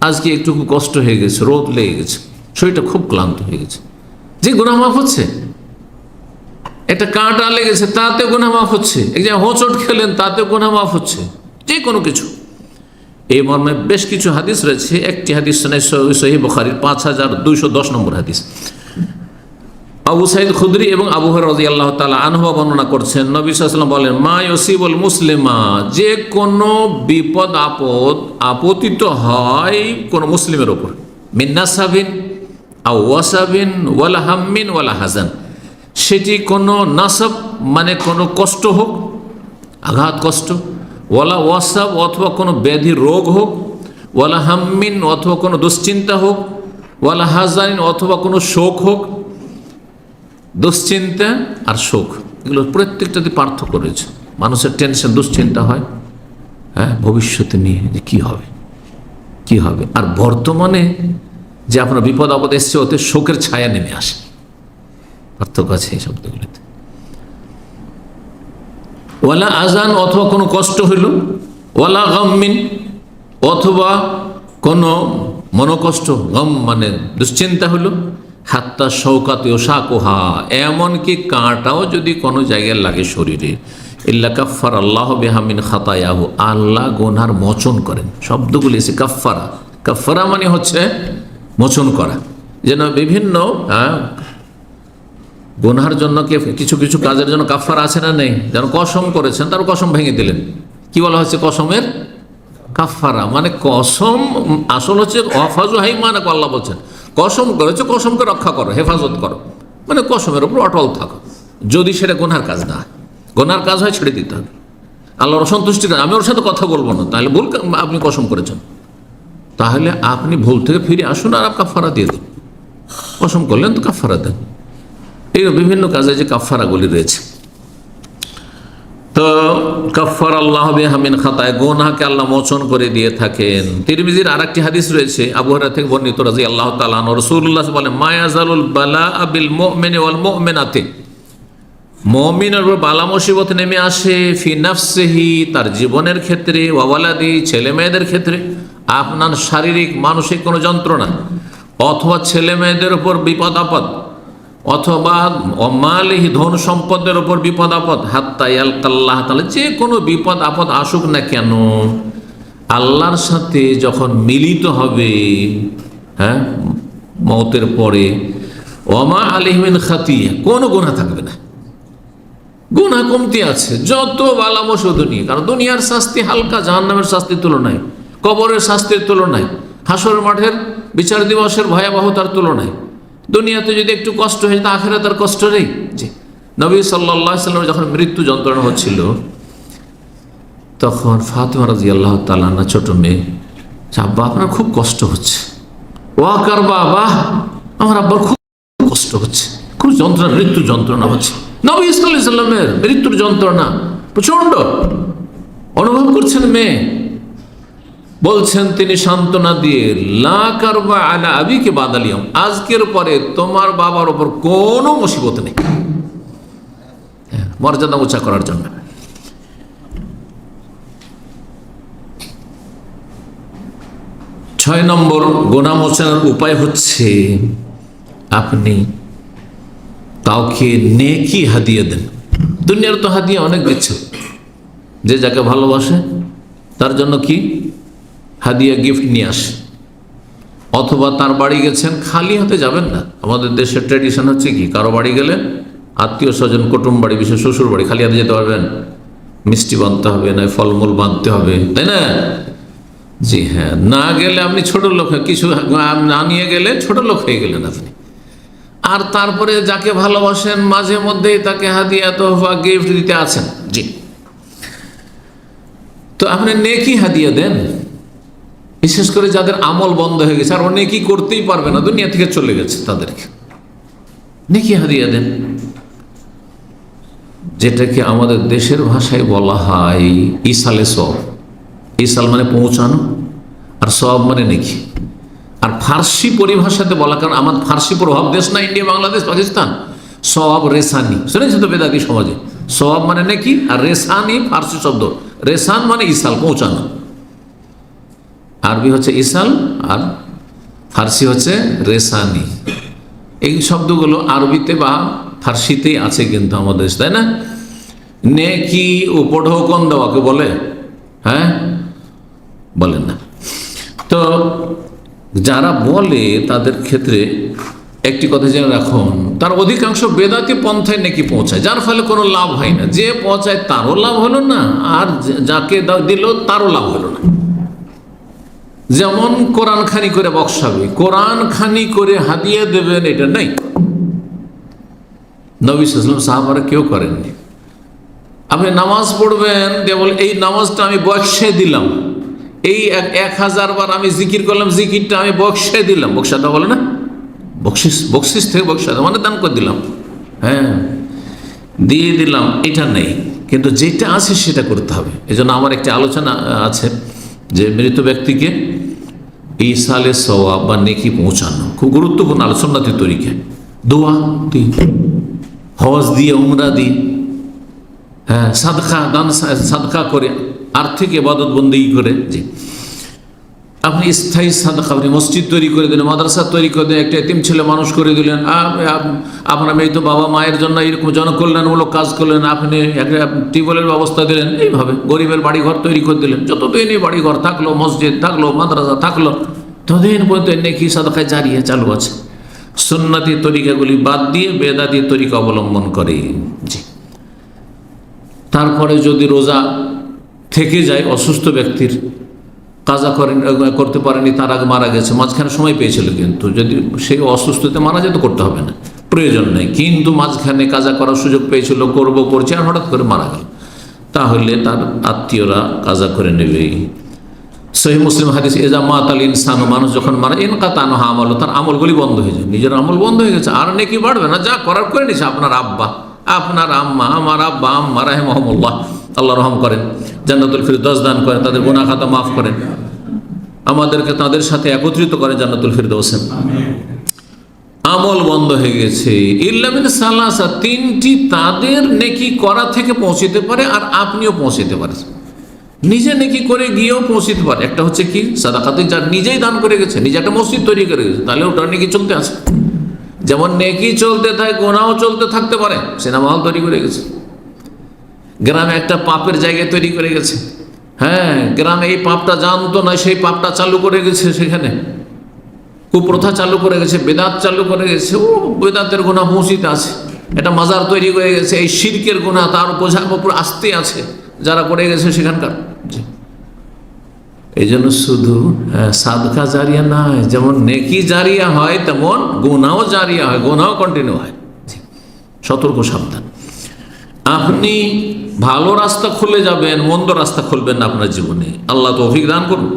আজকে একটু কষ্ট হয়ে গেছে, রোদ লেগে গেছে, শরীরটা খুব ক্লান্ত হয়ে গেছে, যে গুনাহ মাফ হচ্ছে। একটা কাঁটা লেগেছে, তাতে গুনাহ মাফ হচ্ছে। এক জায়গায় হোঁচট খেলেন, তাতে গুনাহ মাফ হচ্ছে, যে কোনো কিছু। এই মর্মে বেশ কিছু হাদিস রয়েছে। একটি হাদিস সহিহ বুখারীর 5210 নম্বর হাদিস, আবু সাঈদ খুদরি এবং আবু হুরায়রা রাদিয়াল্লাহু তাআলা আনহু বর্ণনা করছেন, নবী সাল্লাল্লাহু আলাইহি ওয়াসাল্লাম বলেন, মা ইউসিবুল মুসলিমা, যে কোনো বিপদ আপদ আপতিত হয় কোন মুসলিমের উপর, মিন নাসাবিন আও ওয়াসাবিন ওয়ালা হাম্মিন ওয়ালা হাজান, সেটি কোনো নাসাব মানে কোনো কষ্ট হোক, আঘাত কষ্ট, ওয়ালা ওয়াসাব অথবা কোনো ব্যাধি রোগ হোক, ওয়ালা হাম্মিন অথবা কোনো দুশ্চিন্তা হোক, ওয়ালা হাজান অথবা কোনো শোক হোক। দুশ্চিন্তা আর শোক, এগুলো প্রত্যেকটাতে পার্থক্য রয়েছে। মানুষের টেনশন, দুশ্চিন্তা হয় ভবিষ্যতে নিয়ে যে কী হবে কি হবে, আর বর্তমানে যে আপনার বিপদ আপদ এসছে, ওতে শোকের ছায়া নেমে আসে। পার্থক্য আছে এই শব্দগুলিতে। ওয়ালা আজান অথবা কোনো কষ্ট হইল, ওয়ালা গাম্মিন অথবা কোনো মনোকষ্ট, গম মানে দুশ্চিন্তা হইল, হাত্তা শৌকাত ইউশাকুহা, এমনকি কাঁটাও যদি কোনো জায়গায় লাগে শরীরে, ইল্লা কাফার আল্লাহ বিহা মিন খাতায়াহু, আল্লাহ গুনার মোচন করেন। শব্দগুলি এসে কাফারা, কাফারা মানে হচ্ছে মোচন করা। যেন বিভিন্ন গুনার জন্য কিছু কিছু কাজের জন্য কাফারা আছে না নেই, যেন কসম করেছেন, তার কসম ভেঙে দিলেন, কি বলা হচ্ছে কসমের কাফারা, মানে কসম আসল হচ্ছে অফাজু হাইমানাক, আল্লাহ বলছেন কসম করেছো, কসমকে রক্ষা করো, হেফাজত করো, মানে কসমের উপর অটল থাকো, যদি সেটা গুনার কাজ না হয়। গুনার কাজ হয় ছেড়ে দিতে হবে, আল্লাহর অসন্তুষ্টি। আমি ওর সাথে কথা বলবো না, তাহলে ভুল আপনি কসম করেছেন, তাহলে আপনি ভুল থেকে ফিরে আসুন আর কাফারা দিয়ে দিন। কসম করলেন তো কাফারা দেন। এই বিভিন্ন কাজে যে কাফারাগুলি রয়েছে। তো কাফার আল্লাহ বিহা মিন খাতায়, গুনাহকে আল্লাহ মোচন করে দিয়ে থাকেন। তিরমিজির আরেকটি হাদিস রয়েছে আবু হুরায়রা থেকে বর্ণিত রাদিয়াল্লাহু তাআলা আনহু, রাসূলুল্লাহ বলেন, মা ইয়াজালুল বালাআ বিল মুমিনি ওয়াল মুমিনাতি, মুমিনের উপর বালা মুসিবত নেমে আসে, ফি নাফসিহি, তার জীবনের ক্ষেত্রে, ওয়া ওয়ালাদি, ছেলে মেয়েদের ক্ষেত্রে, আপনার শারীরিক মানসিক কোনো যন্ত্রণা, অথবা ছেলে মেয়েদের উপর বিপদ আপদ, অথবা অমালিহি, ধন সম্পদের উপর বিপদ আপদ, হাত্তা ইয়ালকাল্লাহ তাআলা, যে কোনো বিপদ আপদ আসুক না কেন, আল্লাহর সাথে যখন মিলিত হবে, হ্যাঁ, মওতের পরে, ওমা আলাইহি মিন খাতিয়া, কোনো গুনাহ থাকবে না। গুনাহ কমতি আছে, যত বালা মুসিবত নিয়ে, কারণ দুনিয়ার শাস্তি হালকা জাহান্নামের শাস্তির তুলনায়, কবরের শাস্তির তুলনায়, হাসর মাঠের বিচার দিবসের ভয়াবহতার তুলনায়। দুনিয়াতে যদি একটু কষ্ট হয়ে যেত, আখিরাতের কষ্ট নেই। জি, নবী সাল্লাল্লাহু আলাইহি ওয়াসাল্লাম যখন মৃত্যু যন্ত্রণা হচ্ছিল, তখন ফাতিমা রাদিয়াল্লাহু তাআলা আনহা, ছোট মেয়ে, আব্বা আপনার খুব কষ্ট হচ্ছে। ওয়াকার বাবা, আমার আব্বার খুব কষ্ট হচ্ছে, খুব যন্ত্রণা, মৃত্যু যন্ত্রণা হচ্ছে। নবী সাল্লাল্লাহু আলাইহি ওয়াসাল্লামের মৃত্যুর যন্ত্রণা প্রচন্ড অনুভব করছেন মেয়ে। বলছেন তিনি সান্ত্বনা দিয়ে, লা কারবা আলা আবিকে বাদাল ইয়াউম, আজকের পরে তোমার বাবার উপর কোনো মুসিবত নেই, মর্যাদা উঁচা করার জন্য। ছয় নম্বর গুনাহ মোচনের উপায় হচ্ছে আপনি কাউকে নেকি হাদিয়া দেন। দুনিয়ার তো হাদিয়া অনেক দিচ্ছে, যে যাকে ভালোবাসে তার জন্য কি হাদিয়া গিফট নিয়ে আসে, অথবা তার বাড়ি গেছেন, খালি হাতে যাবেন না। আমাদের দেশের ট্র্যাডিশন হচ্ছে কি, কারো বাড়ি গেলে, আত্মীয় স্বজন কুটুম বাড়ি, বিশেষ শ্বশুর বাড়ি, খালি হাতে যেতে পারবেন? মিষ্টি বাঁধতে হবে, না ফলমূল বাঁধতে হবে, তাই না? জি হ্যাঁ, না গেলে আপনি ছোট লোক, কিছু না নিয়ে গেলে ছোট লোক হয়ে গেলেন আপনি। আর তারপরে যাকে ভালোবাসেন মাঝে মধ্যেই তাকে হাদিয়া তোহফা গিফট দিতে আছেন। জি, তো আপনি নেকি হাদিয়া দেন, বিশেষ করে যাদের আমল বন্ধ হয়ে গেছে আর ও নেকি করতেই পারবে না, দুনিয়া থেকে চলে গেছে, তাদেরকে নেকি হাদিয়া দেন। যেটাকে আমাদের দেশের ভাষায় বলা হয় ইসালে সওয়াব। ইসাল মানে পৌঁছানো, আর সওয়াব মানে নেকি। আর ফার্সি পরিভাষাতে বলা, কারণ আমার ফার্সি প্রভাব দেশ না, ইন্ডিয়া, বাংলাদেশ, পাকিস্তান। সওয়াব রেসানি শুনেছেন তো বেদাতি সমাজে, সওয়াব মানে নেকি, আর রেসানি ফার্সি শব্দ। রেসান মানে ইসাল, পৌঁছানো। আরবি হচ্ছে ইসাল আর ফার্সি হচ্ছে রেসানি। এই শব্দগুলো আরবিতে বা ফার্সিতেই আছে কিন্তু আমাদের, তাই না? নেকি উপঢৌকন দেওয়াকে বলে, হ্যাঁ, বলেন না। তো যারা বলে তাদের ক্ষেত্রে একটি কথা জেনে রাখুন, তার অধিকাংশ বেদাতি পন্থায় নেকি পৌঁছায়, যার ফলে কোনো লাভ হয় না। যে পৌঁছায় তারও লাভ হলো না, আর যাকে দিল তারও লাভ হলো না। যেমন কোরআন খানি করে বক্সাবে, কোরআন খানি করে হাদিয়া দেবেন, এটা নেই। নবী সাল্লাল্লাহু আলাইহি ওয়াসাল্লাম, সাহাবারা কেউ করেননি। আপনি নামাজ পড়বেন, কেবল এই নামাজটা আমি বক্সে দিলাম, এই 1000 বার আমি জিকির করলাম, জিকিরটা আমি বক্সে দিলাম। বক্সাদা বলে না, বকশিস থেকে বক্সাদা মানে দান করে দিলাম, হ্যাঁ, দিয়ে দিলাম, এটা নেই। কিন্তু যেটা আছে সেটা করতে হবে। এই জন্য আমার একটি আলোচনা আছে যে মৃত ব্যক্তিকে ইসালে সওয়াব বা নেকি পৌঁছানো খুব গুরুত্বপূর্ণ আলোচনাতে তরিকা। দোয়া দিই, হজ দিয়ে, উমরা দিই, হ্যাঁ, সাদকা দান, সাদকা করে, আর্থিক ইবাদত বন্দেগী করে। জি, আপনি স্থায়ী সাদকা, আপনি মসজিদ তৈরি করে দিলেন, মাদ্রাসা তৈরি করে দিলেন, একটা এতিম ছেলে মানুষ করে দিলেন, আপনার মৃত বাবা মায়ের জন্য এরকম জনকল্যাণমূলক কাজ করলেন, আপনি একটা টিউবওয়েলের ব্যবস্থা দিলেন, এইভাবে গরিবের বাড়িঘর তৈরি করে দিলেন। যতদিনই বাড়িঘর থাকলো, মসজিদ থাকলো, মাদ্রাসা থাকলো, ততদিন পর্যন্ত নেকি সাদকায় জারিয়া চালু আছে। সুন্নতি তরিকাগুলি বাদ দিয়ে বেদাতি তরিকা অবলম্বন করে। জি, তারপরে যদি রোজা থেকে যায়, অসুস্থ ব্যক্তির কাজা করতে পারেনি, তার আগে মারা গেছে, মাঝখানে সময় পেয়েছিল, কিন্তু যদি সেই অসুস্থতে মারা যেত করতে হবে না। প্রয়োজন নেই, কিন্তু মাঝখানে কাজা করার সুযোগ পেয়েছিল, করছে, আর হঠাৎ করে মারা গেল, তাহলে তার আত্মীয়রা কাজা করে নেবে। সহিহ মুসলিম হাদিস, এজা মাতাল ইনসান, মানুষ যখন মারা, ইনকাতা আনহু আমালু, তার আমলগুলি বন্ধ হয়ে যায়, নিজের আমল বন্ধ হয়ে গেছে, আর নেকি বাড়বে না, যা করার করে নিছে। আপনার আব্বা, আপনার আম্মা, আমার আব্বা আম্মা রাহিমাহুমুল্লাহ, আল্লাহ রহম করেন, জান্নাতুল ফিরদৌস দান করেন, তাদের গুনাহ খাতা মাফ করেন, আমাদেরকে তাদের সাথে একত্রিত করেন জান্নাতুল ফিরদৌসে। আমল বন্ধ হয়ে গেছে, ইল্লা মিন সালাসা, তিনটি তাদের নেকি করা থেকে পৌঁছতে পারে, আর আপনিও পৌঁছতে পারেন, নিজে নেকি করে গিয়েও পৌঁছতে পারে। একটা হচ্ছে কি, সাদাকাতে, যার নিজেই দান করে গেছে, নিজে একটা মসজিদ তৈরি করে গেছে, তাহলে ওটার নেকি চলতে আছে। যেমন নেকি চলতে থাকে, গোনাও চলতে থাকতে পারে, সিনেমা হল তৈরি করে গেছে, গ্রামে একটা পাপের জায়গায় তৈরি করে গেছে, হ্যাঁ, গ্রামে এই পাপটা জানতো না, সেই পাপটা চালু করে গেছে, সেখানে কুপ্রথা চালু করে গেছে, বেদাত চালু করে গেছে, ও বেদাতের গুনাহ পৌঁছিতে আছে। এটা মাজার তৈরি করে গেছে, এই শিরকের গুনাহ তার বোঝার উপর আসতে আছে যারা করে গেছে সেখানকার। এই জন্য শুধু সাদকা জারিয়া নয়, যেমন নেকি জারিয়া হয় তেমন গুনাহও জারিয়া হয়, গুনাহও কন্টিনিউ হয়। সতর্ক, সাবধান। আপনি ভালো রাস্তা খুলে যাবেন, মন্দ রাস্তা খুলবেন না আপনার জীবনে, আল্লাহ তৌফিক দান করুন।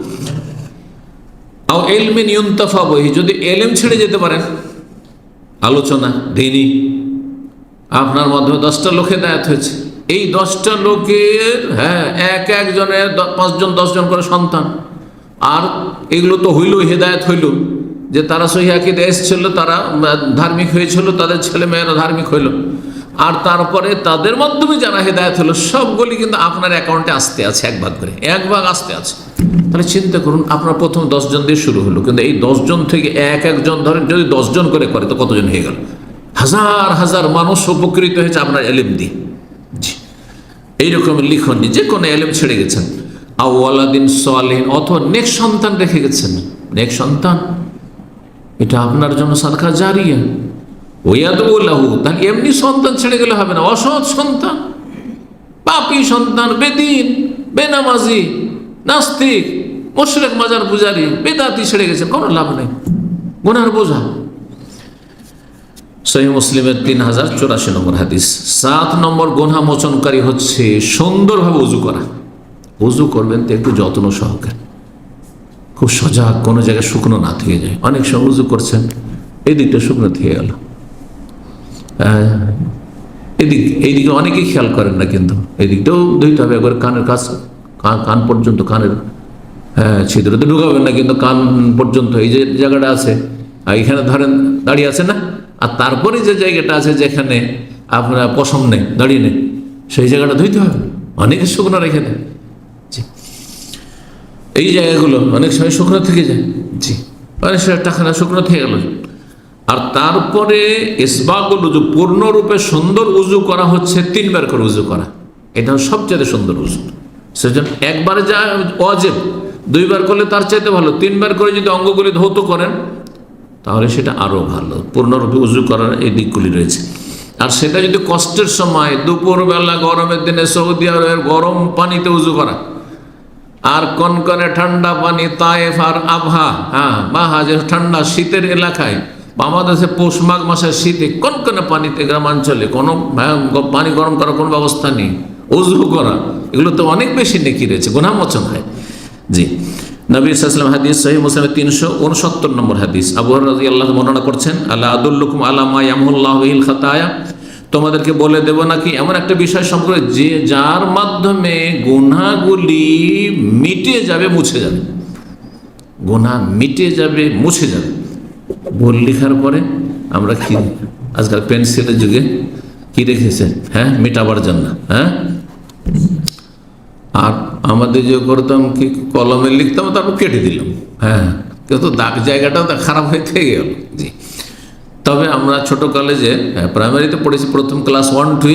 আও ইলমিন ইউনতাফা বিহি, যদি এলেম ছেড়ে যেতে পারেন, আলোচনা দ্বীনি, আপনার মাধ্যমে 10টা লোক হেদায়েত হয়েছে, এই 10টা লোকের একজনের 5জন 10জন করে সন্তান, আর এগুলো তো হইল, হেদায়েত হইল, যে তারা সহিহ আকীদা এসেছিল, তারা ধার্মিক হয়েছিল, তাদের ছেলে মেয়েরা ধার্মিক হইল, আর তারপরে তাদের মাধ্যমে যারা হেদায়েত হলো, সবগুলি কিন্তু আপনার অ্যাকাউন্টে আসতে আছে, এক ভাগ আসতে আছে। তাহলে চিন্তা করুন, আপনার প্রথম 10 জন দিয়ে শুরু হলো, কিন্তু এই 10 জন থেকে একজন ধরেন যদি 10 জন করে তো কতজন হয়ে গেল? হাজার হাজার মানুষ উপকৃত হয়েছে আপনার এলেম দিয়ে। এইরকম লিখন, যে কোনো এলেম ছেড়ে গেছেন, আওয়ালাদিন সালিহিন, অথবা নেক সন্তান রেখে গেছেন, নেক সন্তান, এটা আপনার জন্য সাদকা জারিয়া। ওয়াদউ লাহু, তাহলে এমনি সন্তান ছেড়ে গেলে হবে না, অসৎ সন্তান, পাপী সন্তান, বেদিন, বেনামাজি, নাস্তিক, মুশরিক, মাজার পূজারি, বেদাতি ছেড়ে গেছেন, কোনো লাভ নেই, গুনার বোঝা। সহিহ মুসলিমের 3084 নম্বর হাদিস। 7 নম্বর গুনাহ মোচনকারী হচ্ছে সুন্দরভাবে উজু করা। উজু করবেন তো একটু যত্ন সহকারে, খুব সজাগ, কোনো জায়গায় শুকনো না থেকে যায়। অনেক সময় উজু করছেন, এই দিকটা শুকনো থেকে গেল, এইদিকে অনেকেই খেয়াল করেন না, কিন্তু এই দিকটাও ধুইতে হবে একবার, কানের কাছ, কান পর্যন্ত, কানের ছিদ্র তো ঢুকাবেন না, কিন্তু কান পর্যন্ত এই যে জায়গাটা আছে, এইখানে ধরেন দাঁড়িয়ে আছে না, আর তারপরে যে জায়গাটা আছে যেখানে আপনার পশম নেই, দাঁড়িয়ে নেই, সেই জায়গাটা ধুইতে হবে। অনেকে শুকনো রেখে দেয়, জি, এই জায়গাগুলো অনেক সময় শুকনো থেকে যায়, জি, অনেক সময় টাকানা শুকনো থেকে গেল। আর তারপরে ইসবাগুল উজু, পূর্ণরূপে সুন্দর উজু করা হচ্ছে 3 বার করে উজু করা, এটা সবচেয়ে সুন্দর উজু। সেজন্য একবারে যা ওয়াজিব, 2 বার করলে তার চাইতে ভালো, 3 বার করে যদি অঙ্গগুলি ধৌত করেন তাহলে সেটা আরো ভালো। পূর্ণরূপে উজু করার এই দিকগুলি রয়েছে। আর সেটা যদি কষ্টের সময়, দুপুরবেলা গরমের দিনে সৌদি আরবের গরম পানিতে উজু করা, আর কনকনে ঠান্ডা পানি, তায়েফ আর আবহা, বাহা, যে ঠান্ডা শীতের এলাকায়, বাংলাদেশে পৌষ মাঘ মাসের শীতে কনকনে পানিতে, গ্রামাঞ্চলে কোনো পানি গরম করার কোনো ব্যবস্থা নেই, উজু করা, এগুলো তো অনেক বেশি নেকি রয়েছে, গুনাহ মোচন হয়। জি, নবী সাল্লাল্লাহু আলাইহি ওয়াসাল্লাম হাদিস, সহিহ মুসলিমের 369 নম্বর হাদিস, আবু হুরায়রা রাদিয়াল্লাহু বর্ণনা করছেন, আল্লাহ আদুল্লুকুম আলা মা ইয়ামহুল্লাহু বিহিল খাতায়া, তোমাদেরকে বলে দেব নাকি এমন একটা বিষয় সম্পর্কে যে যার মাধ্যমে গুনাহগুলি মিটে যাবে, মুছে যাবে, গুনাহ মিটে যাবে, মুছে যাবে। ভুল লেখার পরে আমরা কি আজকাল পেন্সিলের যুগে কি রেখেছেন, মেটাবার জন্য, আর আমাদের যে করতাম কি কলমে লিখতাম, তারপর কেটে দিলাম, কিন্তু দাগ জায়গাটাও খারাপ হয়ে থেকে গেল। জি, তবে আমরা ছোট কলেজে প্রাইমারিতে পড়েছি, প্রথম ক্লাস 1-2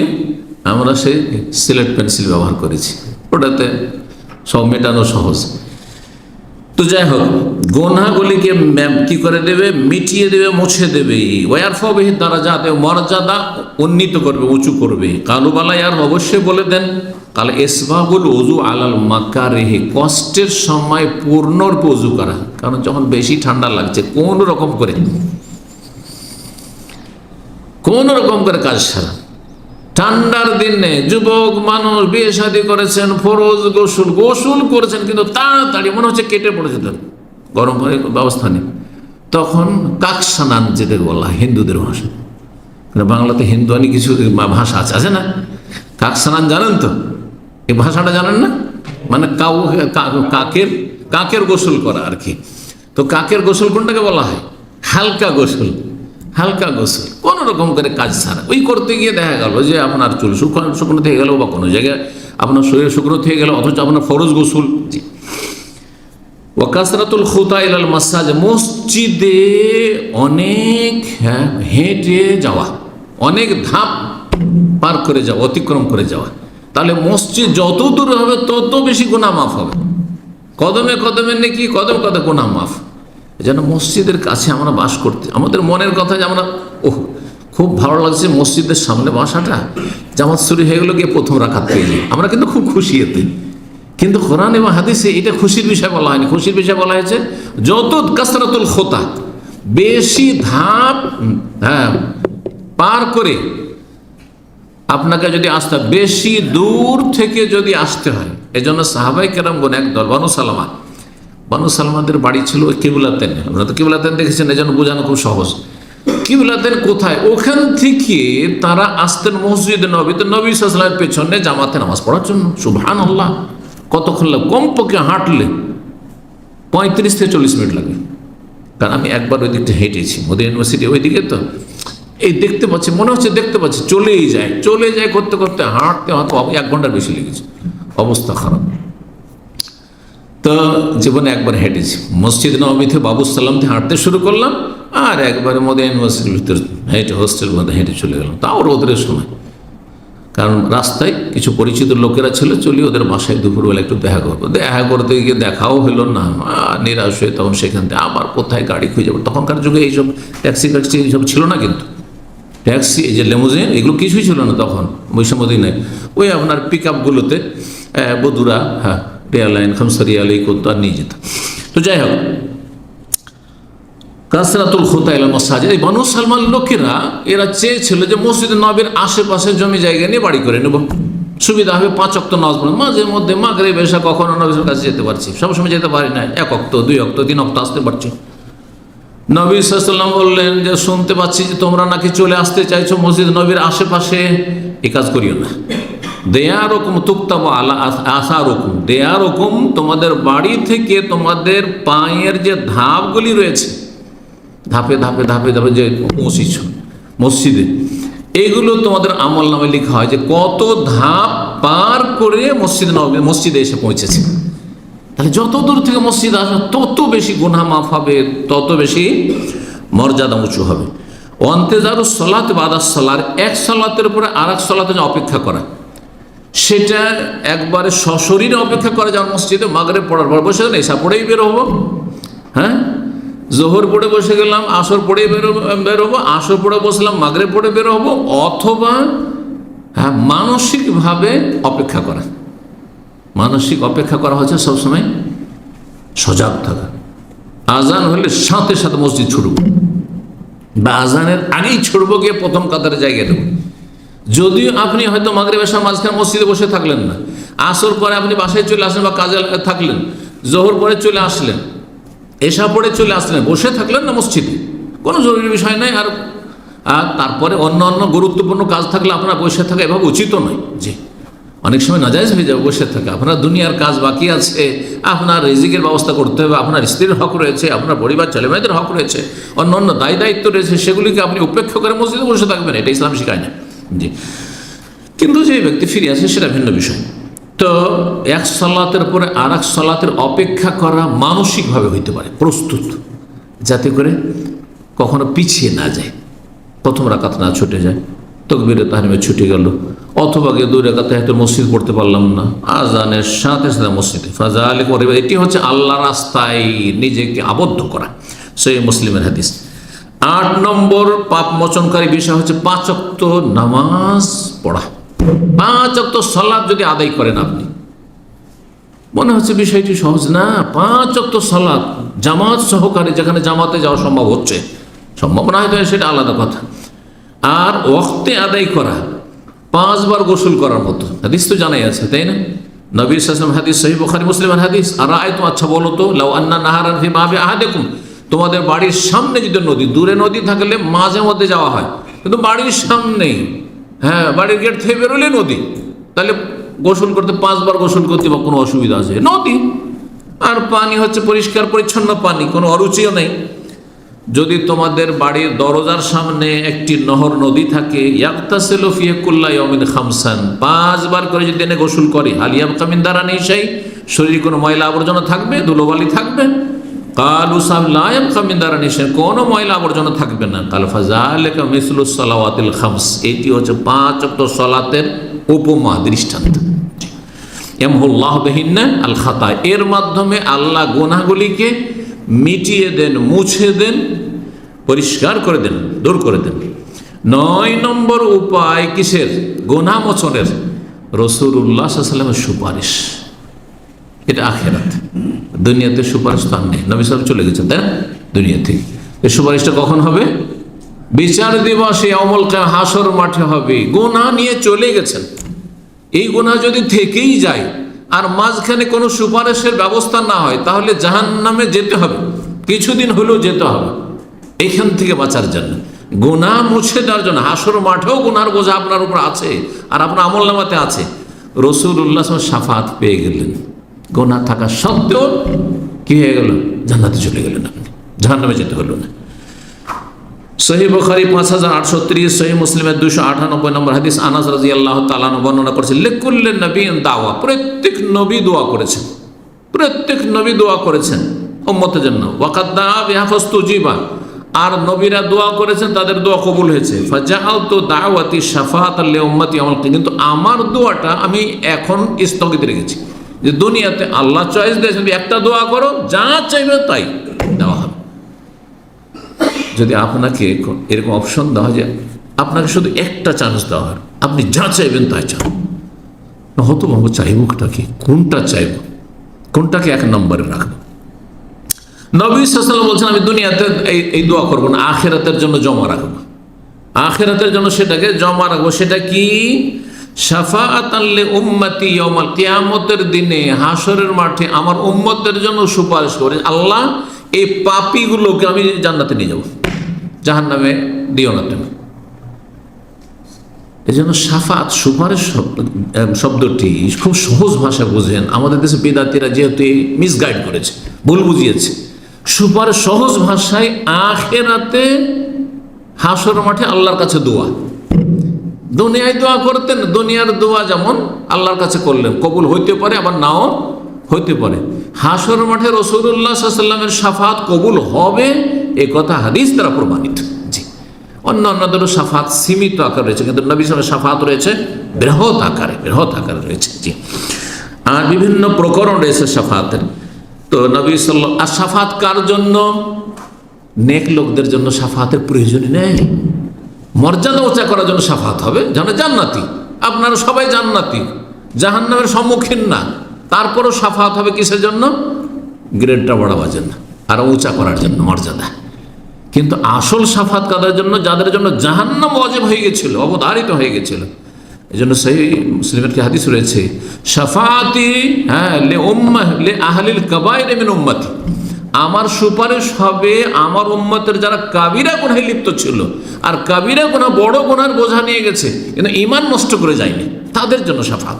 আমরা সেই সিলেট পেন্সিল ব্যবহার করেছি, ওটাতে সব মেটানো সহজ। তো যাই হোক, গুনাহগুলিকে কি করে দেবে, মিটিয়ে দেবে, মুছে দেবে। ওয়ারফা বিহি দারাজাত, মর্যাদা উন্নীত করবে, উঁচু করবে। কালুবালা আর অবশ্যই বলে দেন, কাল ইসবাগুল উযু আলাল মাকারিহি, কষ্টের সময় পূর্ণরূপে উযু করা, কারণ যখন বেশি ঠান্ডা লাগছে কোন রকম করে কোন রকম করে কাজ সারা। ঠান্ডার দিনে যুবক মানুষ বিয়ে শাদী করেছেন, ফরজ গোসল করেছেন, কিন্তু তাড়াতাড়ি মনে হচ্ছে কেটে পড়ে যেতেন, গরম পানির ব্যবস্থা নেই। তখন কাকসানান যেতে বলা হয় হিন্দুদের ভাষা, বাংলাতে হিন্দুয়ানি কিছু ভাষা আছে না? কাকসানান জানেন তো? এই ভাষাটা জানেন না? মানে কাকের গোসল করা আর কি। তো কাকের গোসল কোনটাকে বলা হয়? হালকা গোসল। হালকা গোসল কোন রকম করে কাজ ছাড়া ওই করতে গিয়ে দেখা গেল যে আপনার চুল শুকনো থেকে গেল, বা কোনো জায়গায় আপনার শরীর শুকনো থেকে গেল, অথচ আপনার ফরজ গোসল। জি। ওয়াকাসরাতুল খুতা ইলাল মাসাজ, মসজিদে অনেক হেঁটে যাওয়া, অনেক ধাপ পার করে যাওয়া, অতিক্রম করে যাওয়া। তাহলে মসজিদ যত দূর হবে তত বেশি গুনাহ মাফ হবে। কদমে কদমে নেকি, কদম কদমে গুনাহ মাফ। যেন মসজিদের কাছে আমরা বাস করতে, আমাদের মনের কথা যে আমরা খুব ভালো লাগছে মসজিদের সামনে বাসাটা, জামাত শুরু হয়ে গেলো গিয়ে প্রথম রাকাত পেয়ে যাই, আমরা কিন্তু খুব খুশি এতে। কিন্তু কোরআন এবং হাদিসে এটা খুশির বিষয় বলা হয়নি। খুশির বিষয় বলা হয়েছে যত কাসরাতুল খোতা, বেশি ধাপ পার করে আপনাকে যদি আসতে, বেশি দূর থেকে যদি আসতে হয়। এই জন্য সাহাবাই কেরামগণ একদল, বানু সালমাদের বাড়ি ছিল ওই কিবলাতেন। আমরা তো কিবলাতেন দেখেছেন, এই জন্য বোঝানো খুব সহজ। কিবলাতেন কোথায়? ওখান থেকে তারা আসতেন মসজিদে নবীতে, নবী সাল্লাল্লাহু আলাইহি ওয়াসাল্লামের পেছনে জামাতে নামাজ পড়ার জন্য। সুবহানাল্লাহ, কতক্ষণ লাগে? কমপক্ষে হাঁটলে 35 থেকে 40 মিনিট লাগে। কারণ আমি একবার ওই দিকটা হেঁটেছি, মদিনা ইউনিভার্সিটি ওই দিকে, তো এই দেখতে পাচ্ছি, মনে হচ্ছে দেখতে পাচ্ছি, চলে যায় করতে করতে হাঁটতে হয়তো 1 ঘন্টার বেশি লেগেছে, অবস্থা খারাপ। তো জীবনে একবার হেঁটেছি, মসজিদ নববী থেকে বাবু সাল্লাম থেকে হাঁটতে শুরু করলাম, আর একবারে মদিনা ইউনিভার্সিটির ভিতরে হেঁটে হোস্টেলের মধ্যে হেঁটে চলে গেলাম, তাও রোদের সময়। কারণ রাস্তায় কিছু পরিচিত লোকেরা ছিল, চলি ওদের বাসায় দুপুরবেলা একটু দেখা করবো। দেখা করতে গিয়ে দেখাও হলো না, নিরাশ হয়ে তখন সেখান থেকে আবার কোথায় গাড়ি খুঁজে যাবো। তখনকার যুগে এইসব ট্যাক্সি এইসব ছিল না, কিন্তু ট্যাক্সি এই যে লেমুজিন এগুলো কিছুই ছিল না তখন, বৈষম্যদিনায়। ওই আপনার পিক আপগুলোতে বদুরা, রেয়ালাইন, খামসারিয়া আলাই করতো আর নিয়ে যেত। তো যাই হোক, কাসরাতুল খুতা ইলাল মাসাজিদ, এই বানু সালমান লোকেরা এরা চেয়েছিল যে মসজিদে নবীর আশেপাশে জমি জায়গা নিয়ে বাড়ি করে নেব, সুবিধা হবে। 5 ওয়াক্ত নামাজ পড়ে মাঝে মধ্যে মাগরিব এশা কখনো নবীর কাছে যেতে পারছি, সবসময় যেতে পারি না, 1 ওয়াক্ত 2 ওয়াক্ত 3 ওয়াক্ত আসতে পারছি। নবী সাল্লাল্লাহু আলাইহি ওয়াসাল্লাম বললেন যে শুনতে পাচ্ছি যে তোমরা নাকি চলে আসতে চাইছো মসজিদ নবীর আশেপাশে, এই কাজ করিও না। দেয়ারকুম তুকতাবু আলা আসারকুম, দেয়ারকুম তোমাদের বাড়ি থেকে তোমাদের পায়ের যে ধাপগুলি রয়েছে, ধাপে ধাপে ধাপে ধাপে যে পৌঁছিছ মসজিদে, এইগুলো তোমাদের আমল নামে লেখা হয় যে কত ধাপ পার করে মসজিদে এসে পৌঁছেছে। তাহলে যত দূর থেকে মসজিদ আসবে তত বেশি গুনাহ মাফ হবে, তত বেশি মর্যাদা উঁচু হবে। অন্তেজারুস সালাত বাদাস সালার, এক সালাতের উপরে আর এক সালাতে অপেক্ষা করা, সেটা একবারে সশরীরে অপেক্ষা করা। যেমন মসজিদে মাগরিব পড়ার পর বসে গেলে এসা পড়েই বের হবো, জোহর পড়ে বসে গেলাম, আসর পড়েই বেরোবো, আসর পড়ে বসলাম, মাগরিব পড়ে বের হবো। অথবা মানসিকভাবে অপেক্ষা করা, মানসিক অপেক্ষা করা হচ্ছে সবসময় সজাগ থাকা। আজান হলে সাথে সাথে মসজিদ ছুটবো, বা আজানের আগেই ছুটবো, গিয়ে প্রথম কাতারে জায়গা দেবো। যদিও আপনি হয়তো মাগরিব এশার মাঝখানে মসজিদে বসে থাকলেন না, আসর পরে আপনি বাসায় চলে আসলেন বা কাজে থাকলেন, জোহর পরে চলে আসলেন, এশা পড়ে চলে আসলেন, বসে থাকলেন না মসজিদে, কোনো জরুরি বিষয় নাই। আর তারপরে অন্য গুরুত্বপূর্ণ কাজ থাকলে আপনার বসে থাকা এভাবে উচিত নয়। যে অনেক সময় নাজায়েজ হয়ে যাবে বসে থাকা, আপনার দুনিয়ার কাজ বাকি আছে, আপনার রিজিকের ব্যবস্থা করতে হবে, আপনার স্ত্রীর হক রয়েছে, আপনার পরিবার ছেলেমেয়েদের হক রয়েছে, অন্য দায়িত্ব রয়েছে, সেগুলিকে আপনি উপেক্ষা করে মসজিদে বসে থাকবেন, এটা ইসলাম শিখায় না। জি, কিন্তু যে ব্যক্তি ফিরে আসে সেটা ভিন্ন বিষয়। তো এক সালাতের পরে আর এক সালাতের অপেক্ষা করা মানসিকভাবে হইতে পারে, প্রস্তুত, যাতে করে কখনো পিছিয়ে না যায়, প্রথম রাকাত না ছুটে যায়, তাকবীরে তাহরিমে ছুটে গেল, অথবা গিয়ে 2 রাকাত তাহিয়াতুল মসজিদ পড়তে পারলাম না, আজানের সাথে সাথে মসজিদে ফাযালিক, এটি হচ্ছে আল্লাহ রাস্তায় নিজেকে আবদ্ধ করা। সহিহ মুসলিমের হাদিস। 8 নম্বর পাপ মোচনকারী বিষয় হচ্ছে 5 ওয়াক্ত নামাজ পড়া। 5 ওয়াক্ত সালাত যদি আদায় করেন আপনি, মনে হচ্ছে বিষয়টি সহজ না। 5 ওয়াক্ত সালাত জামাত সহকারে, যেখানে জামাতে যাওয়া সম্ভব হচ্ছে, সম্ভব না হয়তো সেটা আলাদা কথা। আর ওয়াক্তে আদায় করা, 5 বার গোসল করার মতো হাদিস তো জানাই আছে, তাই না? নবী সাল্লাল্লাহু আলাইহি ওয়াসাল্লাম হাদিস, সহিহ বুখারী মুসলিমের হাদিস। আর আয়াত, আচ্ছা বলো তো, লাউ আন্না নাহারান ফি মাবি আহাদিকুম, তোমাদের বাড়ির সামনে যদি নদী, দূরে নদী থাকলে মাঝে মধ্যে যাওয়া হয়, কিন্তু বাড়ির সামনেই, হ্যাঁ, বাড়ির গেট থেকে বেরোলে নদী, তাহলে গোসল করতে 5 বার গোসল করতে বা কোনো অসুবিধা আছে? নদী, আর পানি হচ্ছে পরিষ্কার পরিচ্ছন্ন পানি, কোনো অরুচিও নেই। যদি তোমাদের বাড়ির দরজার সামনে একটি নহর নদী থাকে, ইয়াগতাসিলু ফি কুল্লি ইয়াউমিন খামসান, 5 বার করে যদি এনে গোসল করে, হাল ইয়াবকা মিন দারানি শাই, শরীরে কোনো ময়লা আবর্জনা থাকবে, ধুলোবালি থাকবে? কালু সাব লা ইয়াবকা মিন দারানি শাই, কোনো ময়লা আবর্জনা থাকবে না। কাল ফাযালিকা মিসলুস সালাওয়াতিল খামস, এটি হচ্ছে 5 ওয়াক্ত সালাতের উপমা, দৃষ্টান্ত। ইয়ামহুল্লাহু বিহিন্না আল খাতা, এর মাধ্যমে আল্লাহ গুনাহগুলিকে মিটিয়ে দেন, মুছে দেন, পরিষ্কার করে দেন, দূর করে দেন। 9 নম্বর উপায় কিসের? গুনাহ মোচনের রাসূলুল্লাহ সাল্লাল্লাহু আলাইহি ওয়াসাল্লামের সুপারিশ। এটা আখিরাত, দুনিয়াতে সুপারিশ তো আর নেই, নবী সাল্লাল্লাহু আলাইহি ওয়াসাল্লাম চলে গেছেন, তাই না? দুনিয়া থেকে এই সুপারিশটা কখন হবে? বিচার দিবসে, ইয়াউমুল কিয়ামah, হাসর মাঠে হবে। গুনাহ নিয়ে চলে গেছেন, এই গুনাহ যদি থেকেই যায় আর মাঝখানে কোনো সুপারিশের ব্যবস্থা না হয়, তাহলে জাহান্নামে যেতে হবে, কিছুদিন হলেও যেতে হবে। এখান থেকে বাঁচার জন্য, গুনাহ মুছে দেওয়ার জন্য, হাসর মাঠেও গুনার বোঝা আপনার উপর আছে আর আপনার আমলনামাতে আছে, রাসূলুল্লাহ সাল্লাল্লাহু আলাইহি ওয়াসাল্লাম শাফাত পেয়ে গেলেন। গুনাহ থাকা সত্ত্বেও কি হয়ে গেল? জান্নাতে চলে গেলেন আপনি, জাহান্নামে যেতে হলো না। সহিহ বুখারী 5830, সহিহ মুসলিমের 298 নম্বর হাদিস, আনাস রাদিয়াল্লাহু তাআলা আনহু বর্ণনা করেছেন, লিকুল্লি নবিয়্যিন দাওয়া, প্রত্যেক নবী দোয়া করেছেন, প্রত্যেক নবী দোয়া করেছেন উম্মতের জন্য। ওয়াকাদ দাআ বিহা ফাস্তুজিবা, আর নবীরা দোয়া করেছেন, তাদের দোয়া কবুল হয়েছে। ফাজাআলতু দাওয়াতি শাফাআতাল লিউম্মতি ইয়াউমাল কিয়ামাহ, কিন্তু আমার দোয়াটা আমি এখন স্থগিত রেখেছি, যে দুনিয়াতে আল্লাহ চয়েস দিয়েছেন, একটা দোয়া করো, যা চাইবে তাই দেওয়া হবে। যদি আপনাকে এরকম অপশন দেওয়া হয় যে আপনাকে শুধু একটা চান্স দেওয়া হয়, আপনি যা চাইবেন তাই চান, হতো বাবু চাইবটা কি, কোনটা চাইব, কোনটাকে 1 নম্বরে রাখবো? নবী সাল্লাল্লাহু আলাইহি ওয়াসাল্লাম বলছেন, আমি দুনিয়াতে এই দোয়া করবো না, আখিরাতের জন্য জমা রাখবো, আখিরাতের জন্য সেটাকে জমা রাখবো। সেটা কি? শাফাআতান লি উম্মতি ইয়াউমাল কিয়ামতের দিনে, হাসরের মাঠে আমার উম্মতের জন্য সুপারিশ করে, আল্লাহ এই পাপীগুলোকে আমি জান্নাতে নিয়ে যাব, জাহান্নামে দিও না তুমি। এই জন্য শাফাত, সুপারিশ শব্দটি খুব সহজ ভাষা বুঝেন। আমাদের দেশে বিদাতিরা যেহেতু মিসগাইড করেছে, ভুল বুঝিয়েছে, সুপারিশ সহজ ভাষায় আখিরাতে হাসর মাঠে আল্লাহর কাছে দোয়া। দুনিয়ায় দোয়া করতেন, দুনিয়ার দোয়া যেমন আল্লাহর কাছে করলেন, কবুল হইতে পারে আবার নাও হইতে পারে। হাসর মাঠে রাসূলুল্লাহ সাল্লাল্লাহু আলাইহি ওয়াসাল্লামের শাফাত কবুল হবে, এ কথা হাদিস দ্বারা প্রমাণিত। জি, অন্যান্যদেরও শাফাত সীমিত আকার রয়েছে, কিন্তু নবী সাল্লাল্লাহু আলাইহি ওয়াসাল্লামের শাফাত রয়েছে বৃহৎ আকারে রয়েছে। জি, আর বিভিন্ন প্রকরণ রয়েছে শাফাতের। তো নবী সাল্লাল্লাহু, আর শাফাত কার জন্য? নেক লোকদের জন্য শাফাতের প্রয়োজন নেই, মর্যাদা উঁচা করার জন্য শাফাত হবে, যেন জান্নাতি, আপনারা সবাই জান্নাতি, জাহান্নামের সম্মুখীন না, তারপরও শাফাত হবে কিসের জন্য? গ্রেডটা বাড়াবার জন্য, আর উঁচা করার জন্য মর্যাদা। কিন্তু আসল শাফাত কাদের জন্য? যাদের জন্য জাহান্নাম ওয়াজিব হয়ে গেছিল, অবধারিত হয়ে গেছিল। এই জন্য সহিহ মুসলিমের কি হাদিস রয়েছে, শাফাতি লি আহলিল কাবাইর মিন উম্মতি, আমার সুপারিশ হবে আমার উম্মতের যারা কাবিরা গুনাহে লিপ্ত ছিল, আর কাবিরা গুনাহ বড় গুনার বোঝা নিয়ে গেছে কিন্তু ঈমান নষ্ট করে যায়নি, তাদের জন্য শাফাত।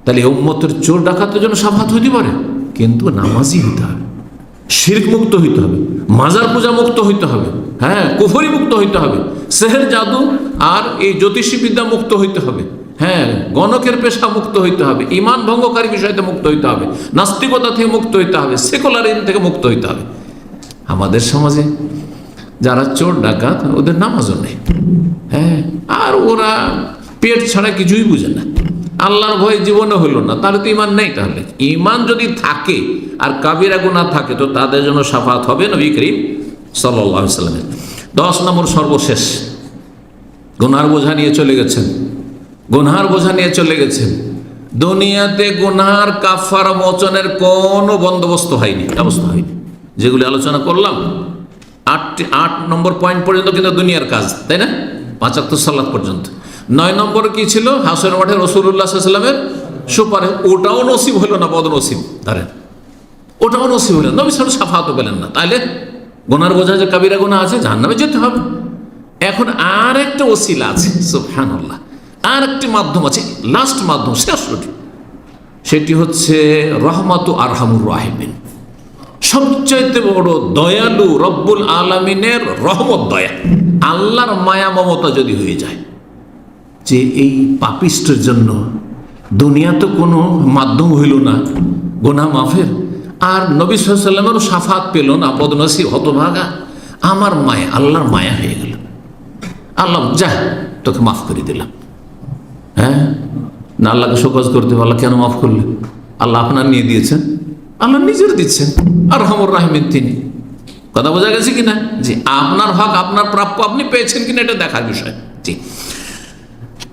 তাহলে উম্মতের চোর ডাকাতের জন্য শাফাত হইতে পারে, কিন্তু নামাজি হইতে হবে, শিরক মুক্ত হইতে হবে, মাজার পূজা মুক্ত হইতে হবে, হ্যাঁ, কুফরি মুক্ত হইতে হবে, সেহের জাদু আর এই জ্যোতিষী বিদ্যা মুক্ত হইতে হবে, হ্যাঁ, গণকের পেশা মুক্ত হইতে হবে, ঈমান ভঙ্গকারী বিষয়তে মুক্ত হইতে হবে, নাস্তিকতা থেকে মুক্ত হইতে হবে, সেকুলারিজম থেকে মুক্ত হইতে হবে। আমাদের সমাজে যারা চোর ডাকাত, ওদের নামাজও নেই, হ্যাঁ, আর ওরা পেট ছাড়া কিছুই বুঝে না, আল্লাহর ভয় জীবনে হইল না, তাহলে তো ঈমান নেই। তাহলে ঈমান যদি থাকে আর কাবিরা গুনাহ থাকে, তো তাদের জন্য শাফাত হবে নবী করিম সাল্লাল্লাহু আলাইহি ওয়াসাল্লামের। 10 নম্বর সর্বশেষ, গুনাহর বোঝা নিয়ে চলে গেছেন, গুনাহর বোঝা নিয়ে চলে গেছেন, দুনিয়াতে গুনাহর কাফারা মোচনের কোনো বন্দোবস্ত হয়নি, ব্যবস্থা হয়নি। যেগুলি আলোচনা করলাম, 8 নম্বর পয়েন্ট পর্যন্ত কিন্তু দুনিয়ার কাজ, তাই না? 5 ওয়াক্ত সালাত পর্যন্ত। 9 নম্বরে কি ছিল? হাসরের মাঠে রাসূলুল্লাহ সাল্লাল্লাহু আলাইহি ওয়াসাল্লামের সুপারিশ। ওটাও নসিব হলো না, বদনসিব ধরেন, ওটাও নসিব হলো, নবী সাল্লাল্লাহু আলাইহি ওয়াসাল্লাম শাফাআতও পেলেন না। তাইলে গুনার বোঝা যে কাবিরা গুনাহ আছে, জাহান্নামে যেতে হবে। এখন আর একটা ওসিলা আছে, সুবহানাল্লাহ, আর একটি মাধ্যম আছে, লাস্ট মাধ্যম, শেষ রুটি। সেটি হচ্ছে রহমাতু আরহামুর রাহিমিন, সবচাইতে বড় দয়ালু রব্বুল আলামিনের রহমত, দয়া, আল্লাহর মায়া মমতা যদি হয়ে যায় যে এই পাপিষ্টের জন্য দুনিয়া তো কোনো মাধ্যম হইল না গুনাহ মাফের, আর নবী সাল্লাল্লাহু আলাইহি ওয়াসাল্লামেরও শাফাত পেল না, বদনসিব হতভাগা, আমার মায়া, আল্লাহর মায়া হয়ে গেল। আল্লাহ যা তোকে মাফ করে দিলাম। হ্যাঁ না, আল্লাহকে শোকজ করতে হবে, আল্লাহ কেন মাফ করলেন? আল্লাহ আপনার নিয়ে দিয়েছেন, আল্লাহ নিজের দিচ্ছেন, আর রহমুর রাহিমিন তিনি। কথা বোঝা গেছে কিনা? জি, আপনার হক, আপনার প্রাপ্য আপনি পেয়েছেন কিনা এটা দেখার বিষয়। জি,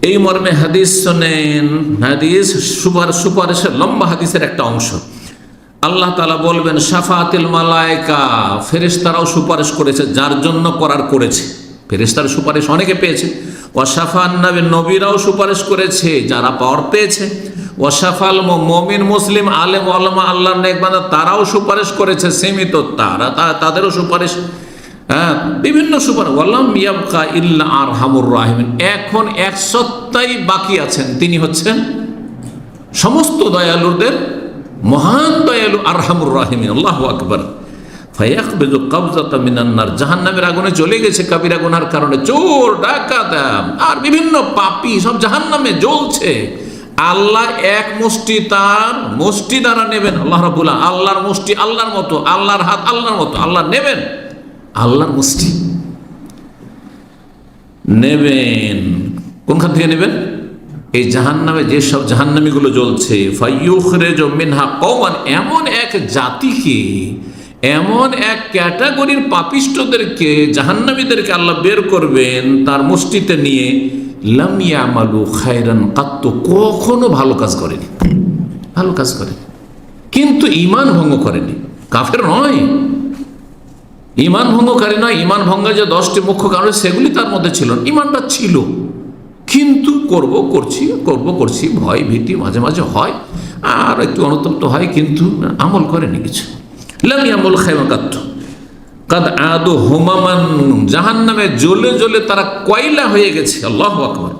এই মর্মে হাদিস শোনেন, হাদিস সুপারিশের লম্বা হাদিসের একটা অংশ। আল্লাহ তাআলা বলবেন শাফাআতুল মালায়েকা, ফেরেশতারাও সুপারিশ করেছে, যার জন্য করেছে। ফেরেশতার সুপারিশ অনেকে পেয়েছে। ওয়াশাফান নবী, নবীরাও সুপারিশ করেছে যারা পাওয়ার পেয়েছে। ওয়াশাফাল মুমিন, মুসলিম, আলেম, ওলামা, আল্লাহর নেক বান্দা, তারাও সুপারিশ করেছে, সীমিত তাদেরও সুপারিশ, হ্যাঁ, বিভিন্ন সুপারিশ। ওয়ালাম ইয়াবকা ইল্লা আরহামুর রাহিমিন, এখন এক সত্তাই বাকি আছেন, তিনি হচ্ছেন সমস্ত দয়ালুদের মহান দয়ালু, আরহামুর রাহিমিন। আল্লাহু আকবার। ফায়াকবিযু কবযাতাম মিনান নার, জাহান্নামের আগুনে চলে গেছে কাবিরা গুনার কারণে, চোর ডাকাত আর বিভিন্ন পাপী সব জাহান্নামে জ্বলছে। আল্লাহ এক মুষ্টি তার মুষ্টি দ্বারা নেবেন, আল্লাহ রাব্বুল আলামিন, আল্লাহর মুষ্টি আল্লাহর মতো, আল্লাহর হাত আল্লাহর মতো, আল্লাহ নেবেন, আল্লাহর মুষ্টি নেবেন। কোনখান থেকে নেবেন? এই জাহান্নামে যেসব জাহান্নামীগুলো জ্বলছে, ফায়ুখরিজু মিনহা কওমান, এমন এক জাতিকে, এমন এক ক্যাটাগরির পাপিষ্টদেরকে, জাহান্নামীদেরকে আল্লাহ বের করবেন তার মুষ্টিতে নিয়ে, লাম ইয়ামালু খায়রান কাত্তু, কখনো ভালো কাজ করেনি, ভালো কাজ করেনি, কিন্তু ঈমান ভঙ্গ করেনি, কাফের নয়, ঈমান ভঙ্গকারী নয়। ঈমান ভঙ্গের যে 10টি মুখ্য কারণ সেগুলি তার মধ্যে ছিল, ঈমানটা ছিল, কিন্তু করছি, ভয় ভীতি মাঝে মাঝে হয়, আর একটু অনুতপ্ত হয়, কিন্তু আমল করেনি কিছু। লাম ইয়ামালু খায়রান কাত্তু কাদ আদু হুমামান, জাহান্নামে জ্বলে জ্বলে তারা কয়লা হয়ে গেছে। আল্লাহু আকবার।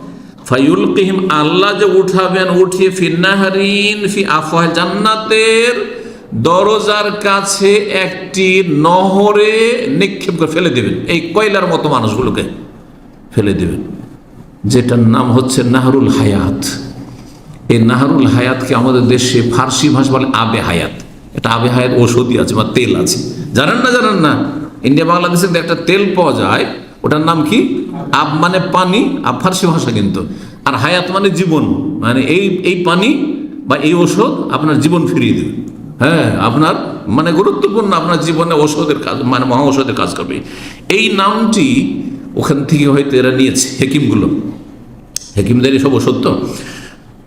ফায়ুলকিহিম, আল্লাহ যে উঠাবেন, উঠিয়ে ফিন্নাহারিন ফি আফওয়াহ, জান্নাতের দরজার কাছে একটি নহরে নিক্ষেপ করে ফেলে দেবেন, এই কয়লার মতো মানুষগুলোকে ফেলে দেবেন, যেটার নাম হচ্ছে নাহরুল হায়াত। এই নাহরুল হায়াতকে আমাদের দেশে ফার্সি ভাষা বলে আবে হায়াত। এটা আবে হায়াত ঔষধি আছে বা তেল আছে, জানেন না? ইন্ডিয়া বাংলাদেশে একটা তেল পাওয়া যায়, ওটার নাম কি? আব মানে পানি, আব ফার্সি ভাষা কিন্তু, আর হায়াত মানে জীবন, মানে এই পানি বা এই ওষুধ আপনার জীবন ফিরিয়ে দেবে। হ্যাঁ, আপনার মানে গুরুত্বপূর্ণ, আপনার জীবনে ওষুধের কাজ, মানে মহা ঔষধের কাজ করবে। এই নামটি ওখান থেকে হয়তো এরা নিয়েছে, হেকিমদেরই সব ওষুধ।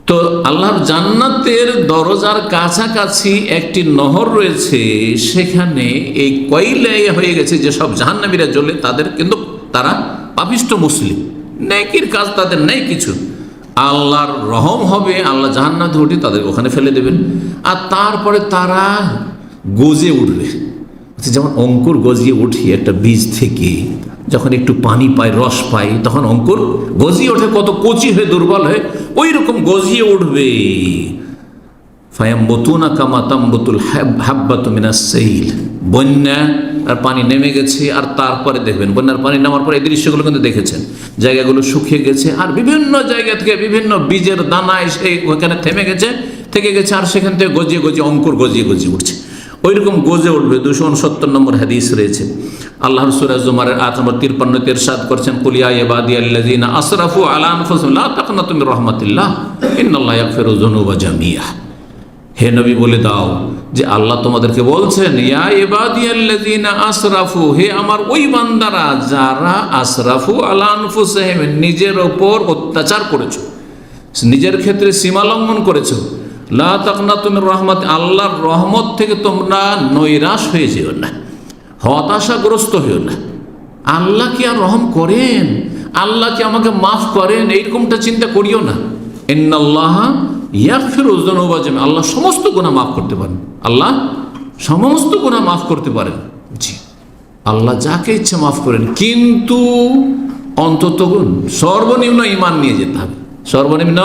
তো আল্লাহর জান্নাতের দরজার কাছাকাছি একটি নহর রয়েছে, সেখানে এই কয়লায় হয়ে গেছে যে সব জাহান্নামীরা জ্বলে, তাদের কিন্তু তারা পাপিষ্ট মুসলিম, নেকির কাজ তাদের নেই কিছু। আল্লাহর রহম হবে, আল্লাহ জাহান্নাম থেকে উঠে তাদের ওখানে ফেলে দেবেন, আর তারপরে তারা গজে উঠবে। যেমন অঙ্কুর গজিয়ে উঠি একটা বীজ থেকে, যখন একটু পানি পায়, রস পায়, তখন অঙ্কুর গজিয়ে ওঠে, কত কচি হয়ে দুর্বল হয়ে ওই রকম গজিয়ে উঠবে। ফায়ামবুতুনা কামা তামবুতুল হাব্বাতু মিনাস সাইল, বন্যা আর পানি নেমে গেছে, আর তারপরে দেখবেন বন্যার পানি নামার পরে এই দৃশ্যগুলো কিন্তু দেখেছেন, জায়গাগুলো শুকিয়ে গেছে, আর বিভিন্ন জায়গা থেকে বিভিন্ন বীজের দানা এসে ওখানে থেকে গেছে, আর সেখান থেকে গজিয়ে অঙ্কুর গজিয়ে উঠছে, ওই রকম গজে উঠবে। 269 নম্বর হাদিস রয়েছে। আল্লাহর সূরা জুমারের 8 নম্বর 53 ইরশাদ করছেন, কুল ইয়া ইবাদিয়াল্লাযিনা আসরাফু আলা আনফুসিহিম লা তাকনাতু মির রাহমাতিল্লাহ ইন্নাল্লাহা ইয়াগফিরু যুনুবা জামিআ। হে নবী বলে দাও যে আল্লাহ তোমাদেরকে বলছেন, ইয়া ইবাদিয়াল্লাযিনা আসরাফু, হে আমার ওই বান্দারা যারা আসরাফু আলা আনফুসিহিম, নিজের ওপর অত্যাচার করেছো, নিজের ক্ষেত্রে সীমা লঙ্ঘন করেছো, লা তাকনাতু মির রাহমাত, আল্লাহর রহমত থেকে তোমরা নৈরাশ হয়ে যেও না, হতাশাগ্রস্ত হইও না। আল্লাহ কি আর রহম করেন, আল্লাহ কি আমাকে মাফ করেন, এইরকমটা চিন্তা করিও না। ইন্নাল্লাহ ইয়াগফিরু যুনুবা জামিআ, আল্লাহ সমস্ত গুনাহ মাফ করতে পারেন, আল্লাহ সমস্ত গুনাহ মাফ করতে পারেন। জি, আল্লাহ যাকে ইচ্ছে মাফ করেন, কিন্তু অন্তত সর্বনিম্ন ঈমান নিয়ে যেতে হবে, সর্বনিম্ন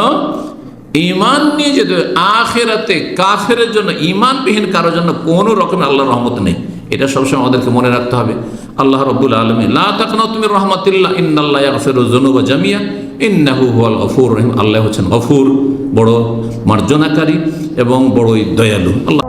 ঈমান নিয়ে যেতে হবে। আখিরাতে কাফেরের জন্য, ঈমানবিহীন কারোর জন্য কোনো রকম আল্লাহর রহমত নেই, এটা সবসময় আমাদেরকে মনে রাখতে হবে। আল্লাহ রাব্বুল আলামিন লা তাকনাতু মির রাহমাতিল্লাহ ইন্নাল্লাহ ইয়াগফিরু যুনুবা জামিআ ইন্নাহু হুয়াল গফুরুর রহিম। আল্লাহ হচ্ছেন গফুর, বড় মার্জনাকারী এবং বড়ই দয়ালু। আল্লাহ